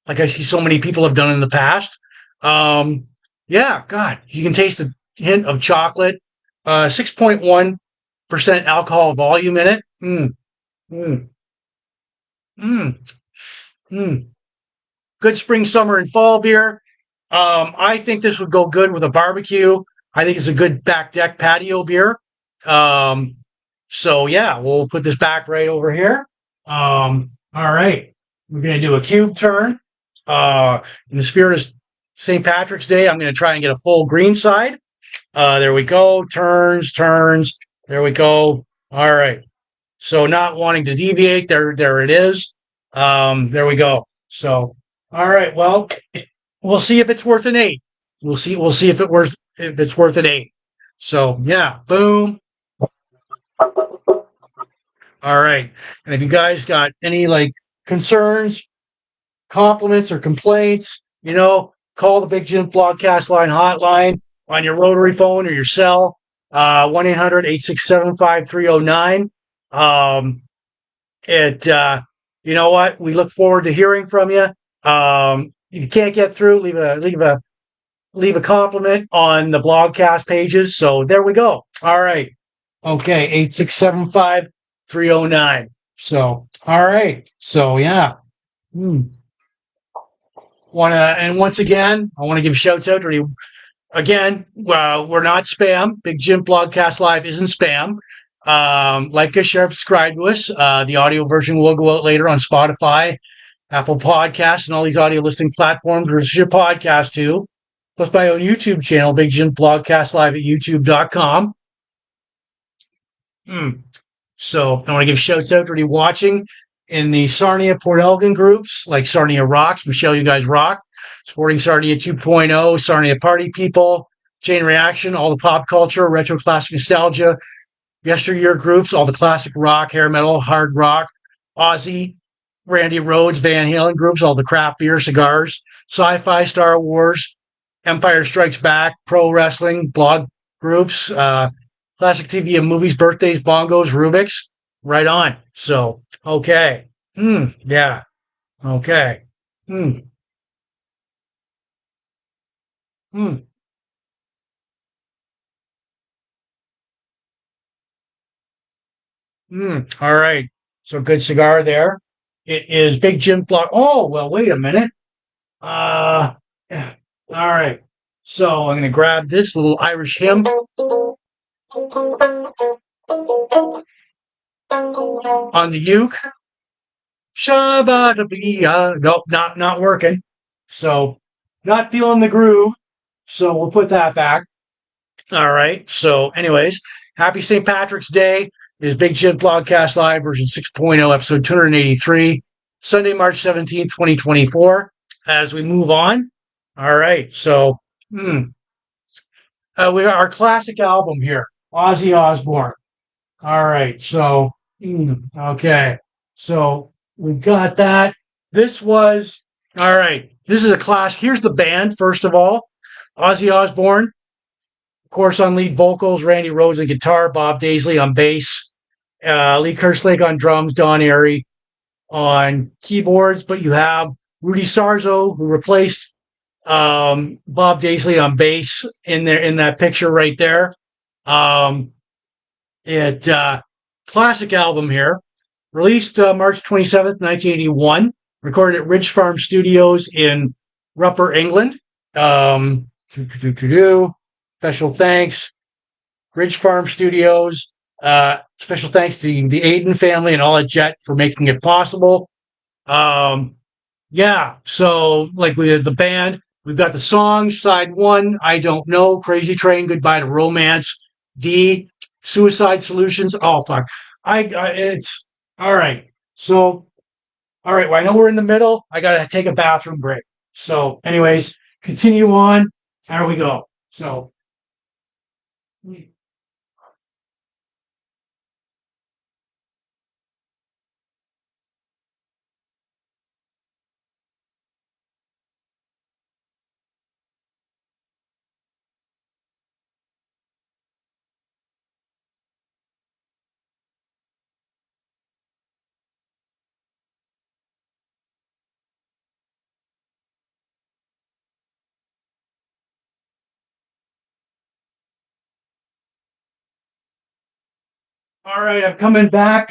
Speaker 1: like I see so many people have done in the past. Um, yeah, God, you can taste a hint of chocolate. 6.1% alcohol volume in it. Mm, mm, mm. Good spring, summer, and fall beer. I think this would go good with a barbecue. I think it's a good back deck patio beer. Um, so yeah, we'll put this back right over here. All right, we're gonna do a cube turn. In the spirit of St. Patrick's Day, I'm gonna try and get a full green side. There we go. Turns, turns. There we go. All right. So not wanting to deviate, there it is. There we go. So, all right. Well, we'll see if it's worth an 8. We'll see if it's worth an 8. So yeah, boom. All right. And if you guys got any like concerns, compliments, or complaints, call the Big Jim Blogcast line hotline on your rotary phone or your cell, 1-800-867-5309. It You know what? We look forward to hearing from you. If you can't get through, leave a compliment on the blogcast pages. So there we go. All right. Okay, 8675309. So all right. So yeah. Hmm. And once again, I want to give shouts out to you. Again, we're not spam. Big Jim Blogcast Live isn't spam. Like us, share, subscribe to us. The audio version will go out later on Spotify, Apple Podcasts, and all these audio listing platforms where this is your podcast too. Plus my own YouTube channel, Big Jim Blogcast Live at youtube.com. So I want to give shouts out to everybody watching in the Sarnia Port Elgin groups, like Sarnia Rocks. Micheal, you guys rock. Supporting Sarnia 2.0, Sarnia Party People, Chain Reaction, all the pop culture, retro classic nostalgia, yesteryear groups, all the classic rock, hair metal, hard rock, Ozzy, Randy Rhoads, Van Halen groups, all the craft beer, cigars, sci-fi, Star Wars, Empire Strikes Back, pro wrestling, blog groups, classic TV and movies, birthdays, bongos, Rubik's. Right on. So, okay. Yeah. Okay. Mm, mm, All right. So good cigar there. It is Big Jim Block. Oh, well, wait a minute. Yeah. All right. So I'm going to grab this little Irish hymn on the uke. Shabba Nope, not working. So not feeling the groove. So we'll put that back. All right. So, anyways, happy St. Patrick's Day. It is Big Jim Blogcast Live version 6.0, episode 283, Sunday, March 17th, 2024. As we move on. All right. So, we got our classic album here, Ozzy Osbourne. All right. So, okay. So, we've got that. This was, all right. This is a class. Here's the band, first of all. Ozzy Osbourne, of course, on lead vocals, Randy Rhoads on guitar, Bob Daisley on bass, Lee Kerslake on drums, Don Airy on keyboards. But you have Rudy Sarzo, who replaced Bob Daisley on bass in there in that picture right there. Um, it Classic album here, released March 27th, 1981, recorded at Ridge Farm Studios in Rupper, England. Um, Special thanks Ridge Farm Studios. Special thanks to the Aiden family and all at Jet for making it possible. Um, yeah, so like we had the band, we've got the song side 1, I Don't Know, Crazy Train, Goodbye to Romance, D, Suicide Solutions. Oh fuck, it's all right. So all right, well I know we're in the middle. I gotta take a bathroom break. So, anyways, continue on. There we go. So. All right, I'm coming back.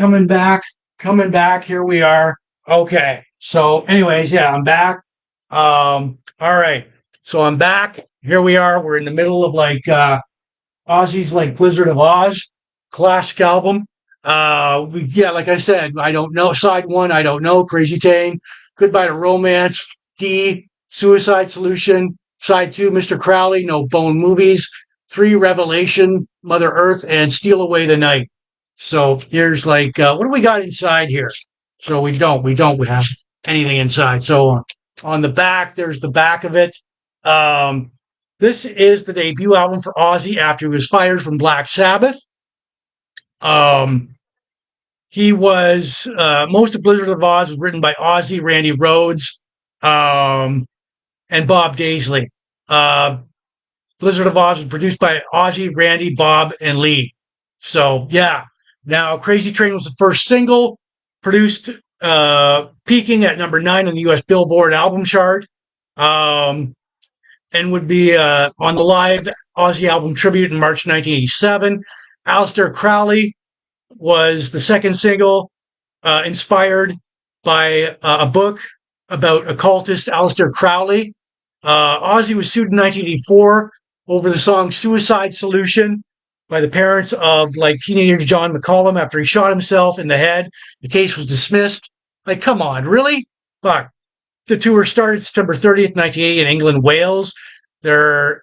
Speaker 1: Here we are. Okay. So, anyways, yeah, I'm back. All right. So I'm back. Here we are. We're in the middle of like Ozzy's like Blizzard of Oz classic album. Yeah, like I said, I don't know. Side one, I don't know. Crazy Tane, Goodbye to Romance, D, Suicide Solution. Side two, Mr. Crowley, No Bone Movies. Three, Revelation, Mother Earth, and Steal Away the Night. So here's like, what do we got inside here? So we have anything inside. So on the back, there's the back of it. Um, this is the debut album for Ozzy after he was fired from Black Sabbath. Um, he was most of Blizzard of Oz was written by Ozzy, Randy Rhoads, um, and Bob Daisley. Uh, Blizzard of Oz was produced by Ozzy, Randy, Bob, and Lee. So yeah. Now, Crazy Train was the first single, produced, peaking at number 9 on the U.S. Billboard album chart. Um, and would be on the live Ozzy album Tribute in March 1987. Aleister Crowley was the second single, inspired by a book about occultist Aleister Crowley. Ozzy was sued in 1984 over the song Suicide Solution by the parents of like teenager John McCollum after he shot himself in the head. The case was dismissed. Like, come on, really? Fuck. The tour started September 30th, 1980 in England, Wales. Their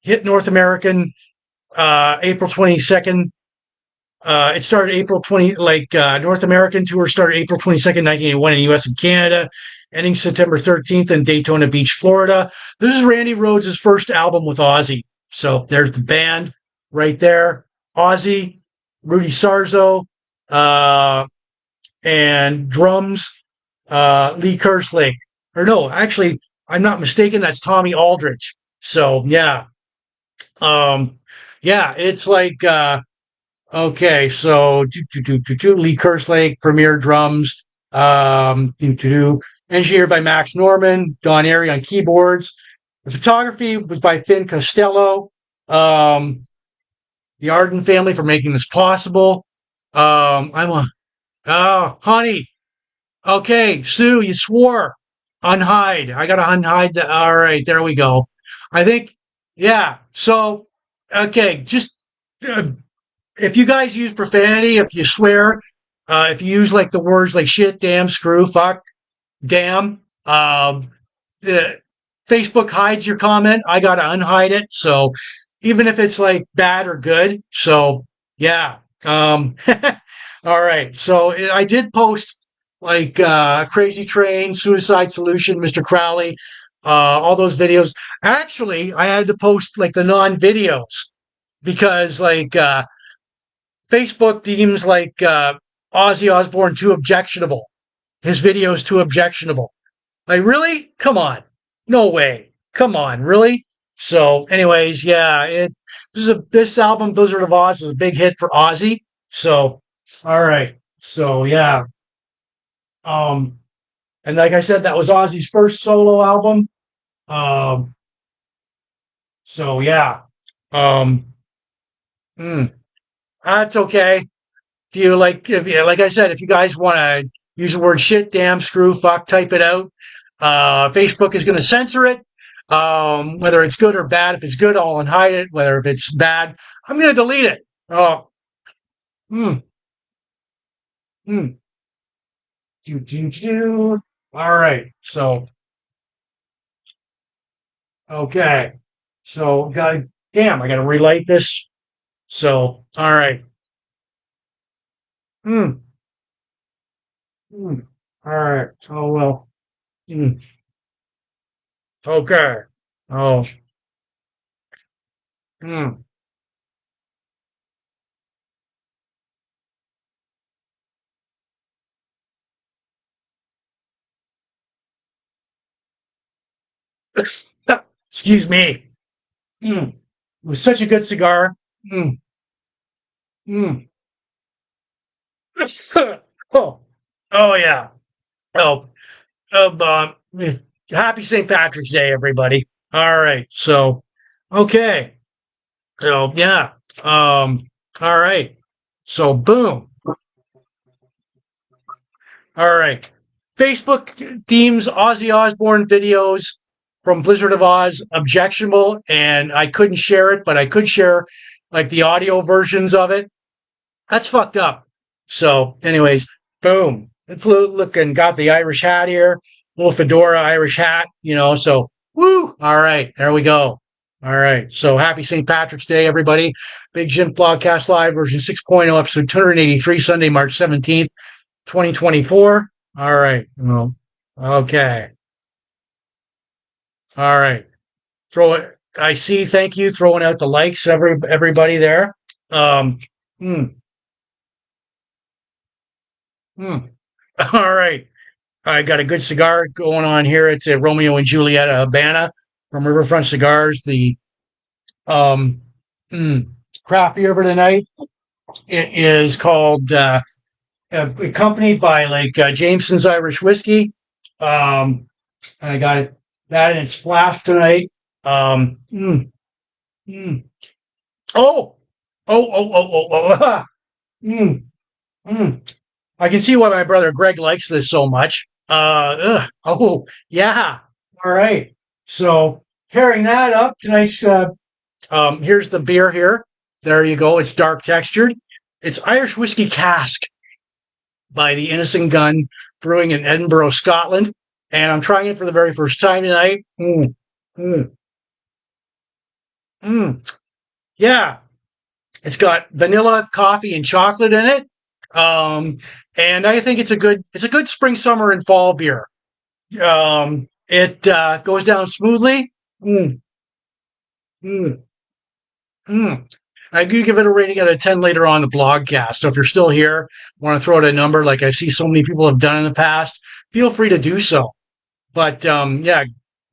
Speaker 1: hit North American April 22nd. It started April 20, North American tour started April 22nd, 1981 in the US and Canada, ending September 13th in Daytona Beach, Florida. This is Randy Rhoads' first album with Ozzy. So there's the band right there. Ozzy, Rudy Sarzo, and drums, Lee Kerslake. Or no, actually, I'm not mistaken. That's Tommy Aldridge. So yeah, yeah, it's like okay. So Lee Kerslake, Premier drums, engineered by Max Norman, Don Airy on keyboards. The photography was by Finn Costello. The Arden family for making this possible. I'm a oh honey. Okay, Sue, you swore. Unhide. I gotta unhide the. All right, there we go. I think, yeah. So, okay, just uh, if you guys use profanity, if you swear, if you use like the words like shit, damn, screw, fuck, damn, uh, Facebook hides your comment. I gotta unhide it. So, even if it's like bad or good. So, yeah. All right. So I did post like Crazy Train, Suicide Solution, Mr. Crowley, all those videos. Actually, I had to post like the non-videos because like Facebook deems like Ozzy Osbourne too objectionable. His videos too objectionable. Like really? Come on. No way. Come on, really? So, anyways, yeah, this album, Blizzard of Oz, was a big hit for Ozzy. So, all right. So yeah. Um, and like I said, that was Ozzy's first solo album. Um, so yeah. Um, mm, that's okay. If you like, if yeah, like I said, if you guys want to use the word shit, damn, screw, fuck, type it out. Facebook is going to censor it. Whether it's good or bad. If it's good, I'll unhide it. Whether if it's bad, I'm going to delete it. Oh, mm, mm. Do, do, do. All right. So, okay. So, God damn, I got to relight this. So, all right. Hmm. Hmm. All right. Oh, well. Hmm. Okay. Oh. Hmm. Excuse me. Hmm. It was such a good cigar. Hmm. Hmm. Oh. Oh, yeah. Oh. Happy St. Patrick's Day, everybody. All right. So, okay. So, yeah. All right. So boom. All right. Facebook deems Ozzy Osbourne videos from Blizzard of Oz objectionable, and I couldn't share it, but I could share like the audio versions of it. That's fucked up. So, anyways, boom. It's looking, got the Irish hat here, little fedora Irish hat, so woo. All right, there we go. All right. So happy St. Patrick's Day, everybody. Big Jim Blogcast Live version 6.0, episode 283, Sunday, March 17th, 2024. All right. Well, okay. All right. Throw it. I see. Thank you. Throwing out the likes, everybody there. Um, mm, mm. All right. I got a good cigar going on here. It's a Romeo and Juliet Habana from Riverfront Cigars. The um, craft beer for tonight. It is called accompanied by like Jameson's Irish whiskey. I got it that in its flask tonight. Um, mm, mm. Oh, oh. mm, mm. I can see why my brother Greg likes this so much. Oh, yeah. All right. So pairing that up, tonight's here's the beer here. There you go. It's dark textured. It's Irish whiskey cask by the Innocent Gun Brewing in Edinburgh, Scotland. And I'm trying it for the very first time tonight. Mm, mm. Yeah. It's got vanilla, coffee, and chocolate in it. And I think it's a good spring, summer, and fall beer. It goes down smoothly. Mm, mm, mm. I do give it a rating out of 10 later on the blogcast. So if you're still here, want to throw out a number like I see so many people have done in the past, feel free to do so. But yeah,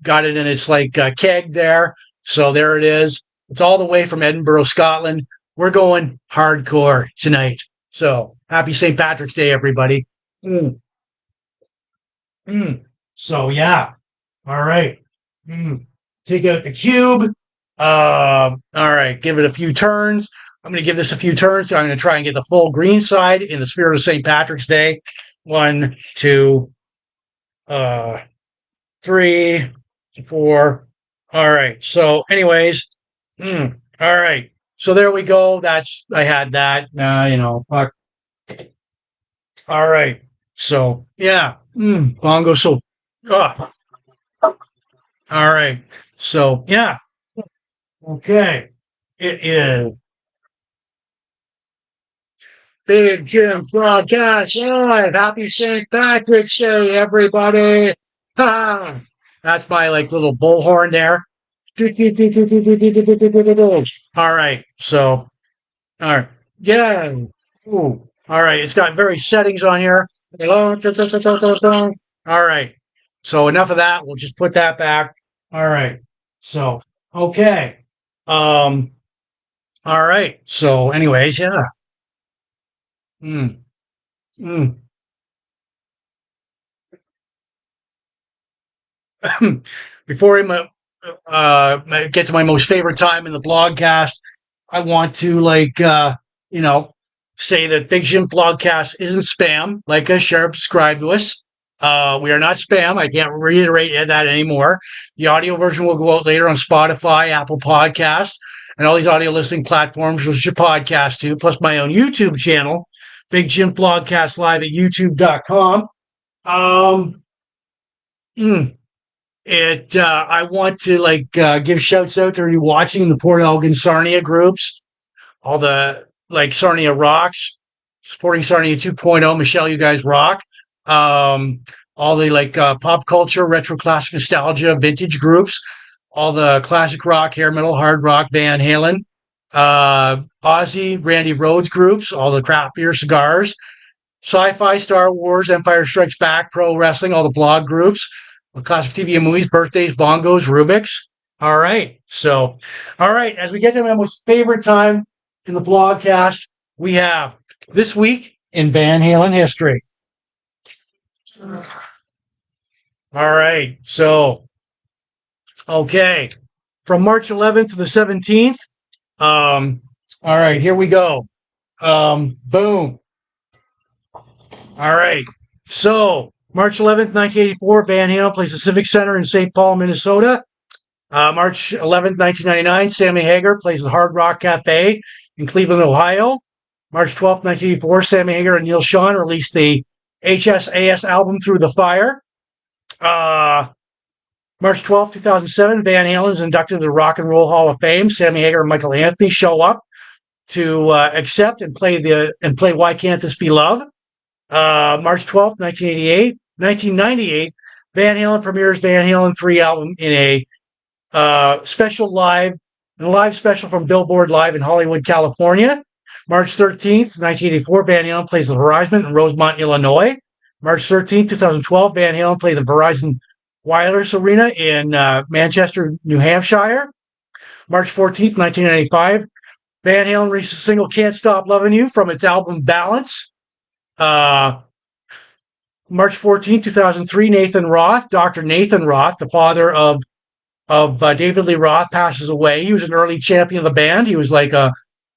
Speaker 1: got it in its like keg there. So there it is. It's all the way from Edinburgh, Scotland. We're going hardcore tonight. So happy St. Patrick's Day, everybody. Mm, mm. So yeah. All right. Mm. Take out the cube. All right. Give it a few turns. I'm going to give this a few turns. So I'm going to try and get the full green side in the spirit of St. Patrick's Day. 1, 2, 3, 4. All right. So, anyways, all right. So there we go. I had that. Fuck. All right. So yeah, bongo. So, all right. So yeah. Okay. It is Big Jim Broadcast Live. Happy St. Patrick's Day, everybody. Ha! That's my like little bullhorn there. All right. So, all right. Yeah. Ooh. All right. It's got various settings on here. All right. So enough of that. We'll just put that back. All right. So, okay. Um, all right. So, anyways, yeah. Mm, mm. Before I get to my most favorite time in the blogcast, I want to you know, say that Big Jim Blogcast isn't spam. Like us, share, subscribe to us. We are not spam. I can't reiterate that anymore. The audio version will go out later on Spotify, Apple Podcasts, and all these audio listening platforms, which your podcast too, plus my own YouTube channel, Big Jim Blogcast Live at youtube.com. Um, mm, I want to give shouts out to you watching the Port Elgin Sarnia groups, all the like Sarnia Rocks, supporting Sarnia 2.0. Micheal, you guys rock. All the pop culture, retro classic nostalgia, vintage groups, all the classic rock, hair metal, hard rock band Halen, Ozzy, Randy Rhoads groups, all the craft beer cigars, sci-fi, Star Wars, Empire Strikes Back, pro wrestling, all the blog groups, classic TV and movies, birthdays, bongos, Rubik's. All right. So, all right. As we get to my most favorite time in the blogcast, we have this week in Van Halen history. All right. So, okay. From March 11th to the 17th. All right. Here we go. Boom. All right. So, March 11th, 1984, Van Halen plays the Civic Center in St. Paul, Minnesota. March 11th, 1999, Sammy Hagar plays the Hard Rock Cafe in Cleveland, Ohio. March 12th, 1984, Sammy Hagar and Neil Schon released the HSAS album Through the Fire. March 12th, 2007, Van Halen is inducted to the Rock and Roll Hall of Fame. Sammy Hagar and Michael Anthony show up to accept and play Why Can't This Be Love? March 12th, 1998, Van Halen premieres Van Halen 3 album in a live special from Billboard Live in Hollywood, California. March 13th, 1984, Van Halen plays the Verizon in Rosemont, Illinois. March 13th, 2012, Van Halen played the Verizon Wireless Arena in Manchester, New Hampshire. March 14th, 1995, Van Halen released the single Can't Stop Loving You from its album Balance. March 14th, 2003, Nathan Roth, Dr. Nathan Roth, the father of David Lee Roth, passes away. He was an early champion of the band. He was like an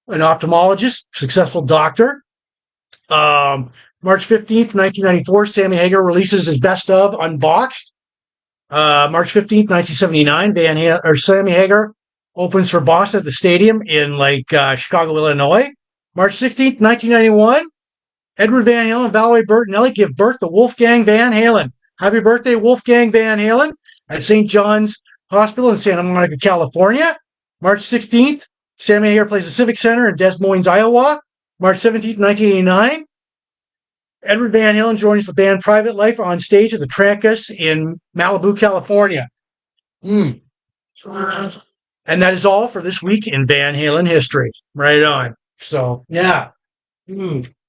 Speaker 1: ophthalmologist, successful doctor. March 15th, 1994, Sammy Hagar releases his Best Of Unboxed. March 15th, 1979, Sammy Hagar opens for Boston at the Stadium in Chicago, Illinois. March 16th, 1991, Edward Van Halen and Valerie Bertinelli give birth to Wolfgang Van Halen. Happy birthday, Wolfgang Van Halen, at St. John's Hospital in Santa Monica, California. March 16th, Sammy Hagar plays the Civic Center in Des Moines, Iowa. March 17th, 1989, Edward Van Halen joins the band Private Life on stage at the Trancas in Malibu, California. And that is all for this week in Van Halen history. Right on. So, yeah.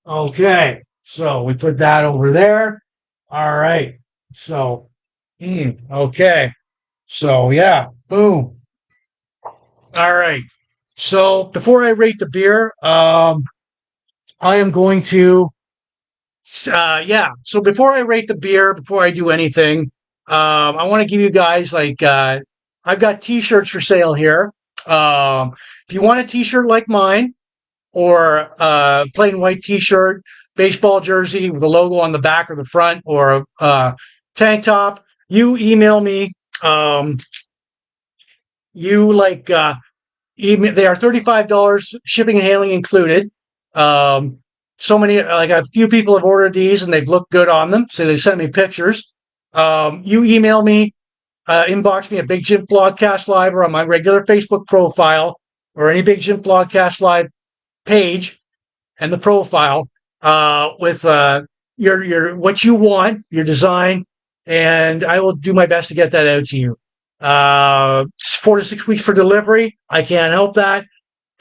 Speaker 1: Okay. So we put that over there. All right. So, okay. So, yeah. Boom. All right. So before I rate the beer, I am going to so before I rate the beer, before I do anything, I want to give you guys I've got t-shirts for sale here. If you want a t-shirt like mine, or plain white t-shirt, baseball jersey with a logo on the back or the front, or a tank top, you email me. They are $35, shipping and handling included. A few people have ordered these and they've looked good on them, so they sent me pictures. You email me, inbox me at Big Jim Blogcast Live or on my regular Facebook profile, or any Big Jim Blogcast Live page and the profile with your what you want, your design, and I will do my best to get that out to you. 4 to 6 weeks for delivery. I can't help that.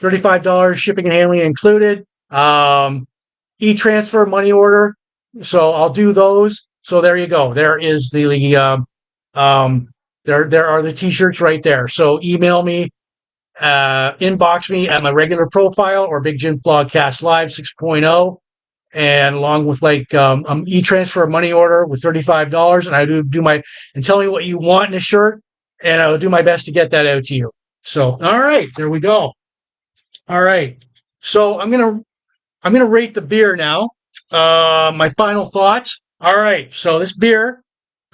Speaker 1: $35, shipping and handling included. E-transfer, money order. So I'll do those. So there you go. There is there are the t-shirts right there. So email me, inbox me at my regular profile or Big Jim Blogcast Live 6.0, and along with e-transfer, money order with $35, and I do my, and tell me what you want in a shirt, and I will do my best to get that out to you. So all right, there we go. All right, so I'm gonna rate the beer now. My final thoughts. All right, so this beer.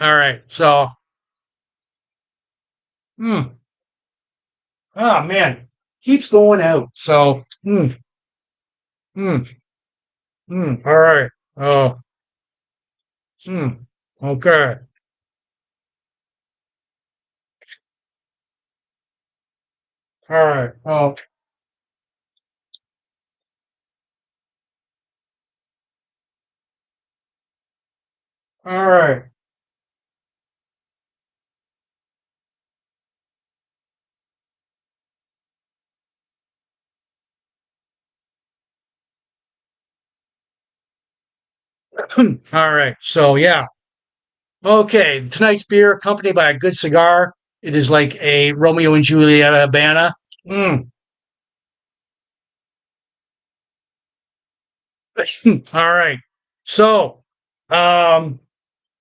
Speaker 1: All right, so. Oh man, keeps going out. So. All right. Oh. Okay. All right. Oh. All right. All right. So yeah. Okay. Tonight's beer, accompanied by a good cigar. It is like a Romeo and Juliet Habana. All right. So,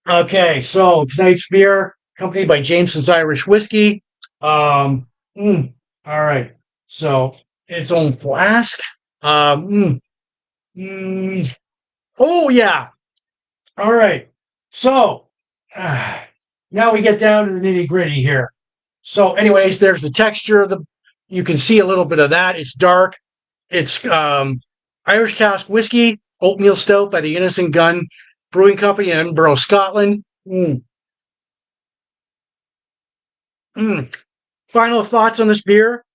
Speaker 1: okay. So tonight's beer, accompanied by Jameson's Irish Whiskey. All right. So its own flask. Mm, oh, yeah. All right. So uh, now we get down to the nitty gritty here. So, anyways, there's the texture of the. You can see a little bit of that. It's dark. It's Irish cask whiskey, oatmeal stout by the Innocent Gun Brewing Company in Edinburgh, Scotland. Mm. Final thoughts on this beer?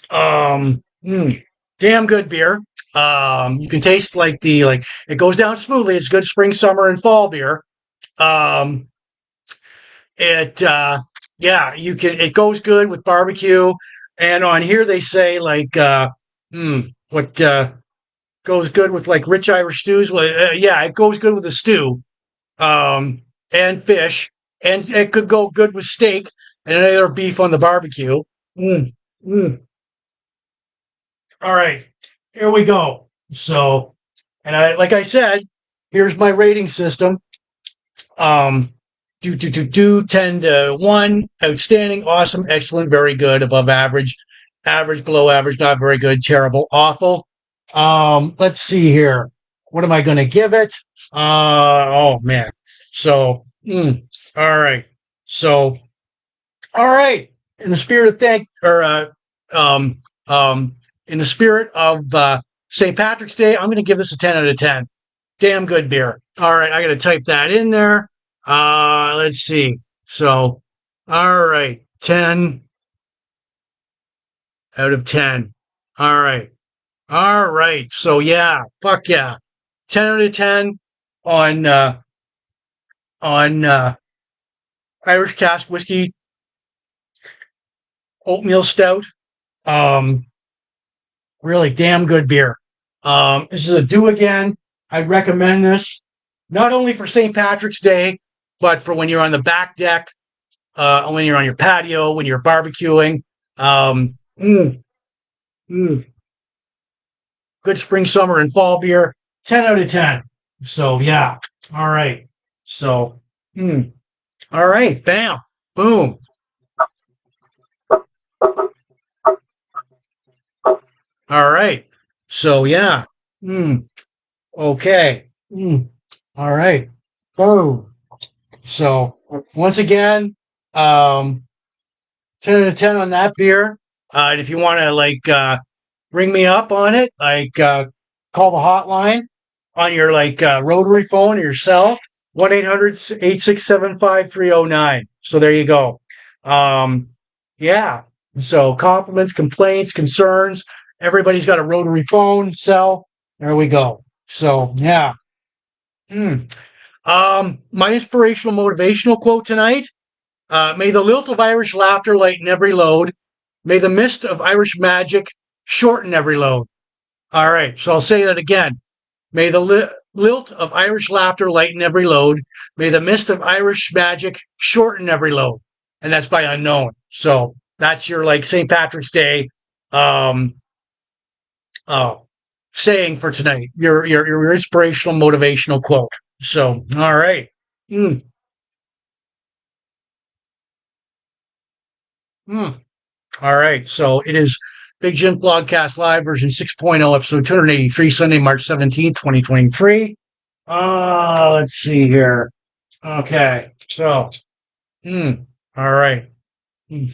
Speaker 1: Um, mm, damn good beer. You can taste like it goes down smoothly. It's good spring, summer, and fall beer. Um, it yeah, you can. It goes good with barbecue. And on here they say what goes good with like rich Irish stews. Well, yeah, it goes good with a stew and fish, and it could go good with steak and any other beef on the barbecue. Mm, mm. All right, here we go. So, and like I said, here's my rating system. Um, 10 to 1, outstanding, awesome, excellent, very good, above average, average, below average, not very good, terrible, awful. Let's see here. What am I going to give it? Oh man. So, all right. So, all right. In the spirit of um, um, in the spirit of St. Patrick's Day, I'm going to give this a 10 out of 10. Damn good beer. All right, I got to type that in there. Let's see. So, all right, 10 out of 10. All right. All right. So yeah, fuck yeah. 10 out of 10 on Irish cask whiskey oatmeal stout. Um Really damn good beer. This is a do again. I'd recommend this not only for St. Patrick's Day, but for when you're on the back deck, when you're on your patio, when you're barbecuing. Um, mm, mm, Good spring, summer, and fall beer. 10 out of 10. So, yeah. All right. So, mm, all right. Bam. Boom. All right. So, yeah. Mm, okay. All right. Boom. So once again, um, 10 out of 10 on that beer. And if you want to ring me up on it, call the hotline on your rotary phone or your cell, 1-800-867-5309. So there you go. Um, yeah. So compliments, complaints, concerns. Everybody's got a rotary phone, cell. There we go. So yeah. Mm. My inspirational motivational quote tonight. May the lilt of Irish laughter lighten every load. May the mist of Irish magic shorten every load. All right, so I'll say that again. May the lilt of Irish laughter lighten every load. May the mist of Irish magic shorten every load. And that's by Unknown. So that's your St. Patrick's Day um, uh, saying for tonight. Your inspirational motivational quote. So all right. Mm, mm. All right. So it is Big Jim Blogcast Live version 6.0, episode 283, Sunday, March 17th, 2023. Let's see here. Okay. So, all right. Mm.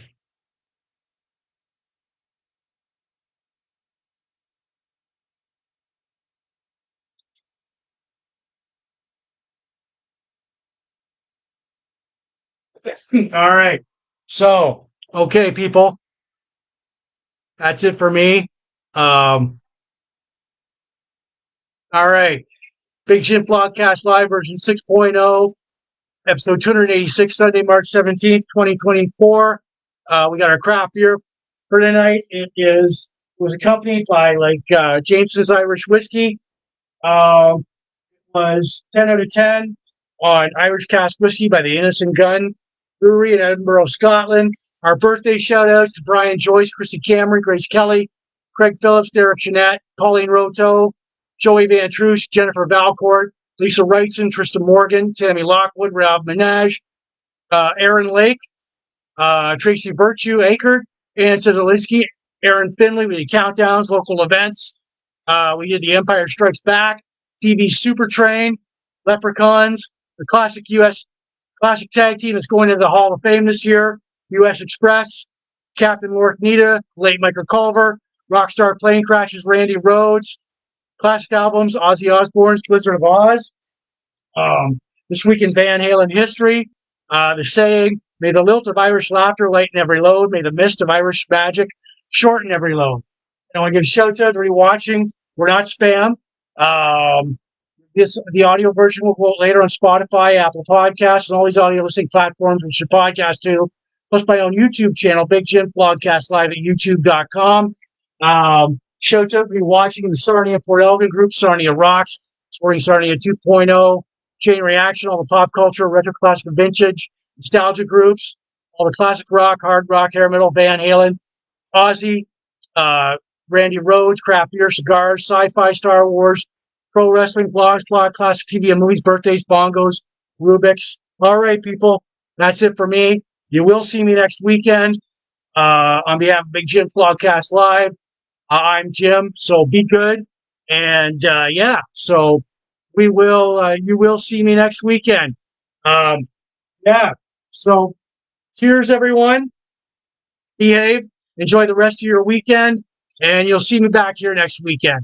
Speaker 1: All right. So, okay, people, that's it for me. Um, all right. Big Jim Blogcast Live version 6.0, episode 286, Sunday, March 17th, 2024. We got our craft beer for tonight. It was accompanied by James's Irish whiskey. Um, was 10 out of 10 on Irish cask whiskey by the Innocent Gun Brewery in Edinburgh, Scotland. Our birthday shout outs to Brian Joyce, Christy Cameron, Grace Kelly, Craig Phillips, Derek Jeanette, Pauline Roto, Joey Van Truce, Jennifer Valcourt, Lisa Wrightson, Tristan Morgan, Tammy Lockwood, Rob Minaj, Aaron Lake, Tracy Virtue, Akert, Ann Sedolinsky, Aaron Finley with the countdowns, local events. We did The Empire Strikes Back, TV Super Train, Leprechauns, the classic U.S. classic tag team that's going into the Hall of Fame this year, U.S. Express, Captain Lorth, Needa, late Michael Culver, Rockstar Plane Crashes, Randy Rhoads, classic albums, Ozzy Osbourne's Wizard of Oz. This week in Van Halen history, the saying, may the lilt of Irish laughter lighten every load, may the mist of Irish magic shorten every load. I want to give shout out to everybody watching. We're not spam. The audio version will go out later on Spotify, Apple Podcasts, and all these audio listening platforms, which you podcast to. Plus my own YouTube channel, Big Jims Blogcast Live at youtube.com. Shout out to everybody watching in the Sarnia Port Elgin group, Sarnia Rocks, supporting Sarnia 2.0, Chain Reaction, all the pop culture, retro classic and vintage, nostalgia groups, all the classic rock, hard rock, hair metal, Van Halen, Ozzy, Randy Rhoads, craft beer, cigars, sci-fi, Star Wars, pro wrestling, blogs, blog, classic TV and movies, birthdays, bongos, Rubik's. All right, people, that's it for me. You will see me next weekend on behalf of Big Jim Blogcast Live. I'm Jim, so be good. And so we will. You will see me next weekend. So cheers, everyone. Behave. Enjoy the rest of your weekend, and you'll see me back here next weekend.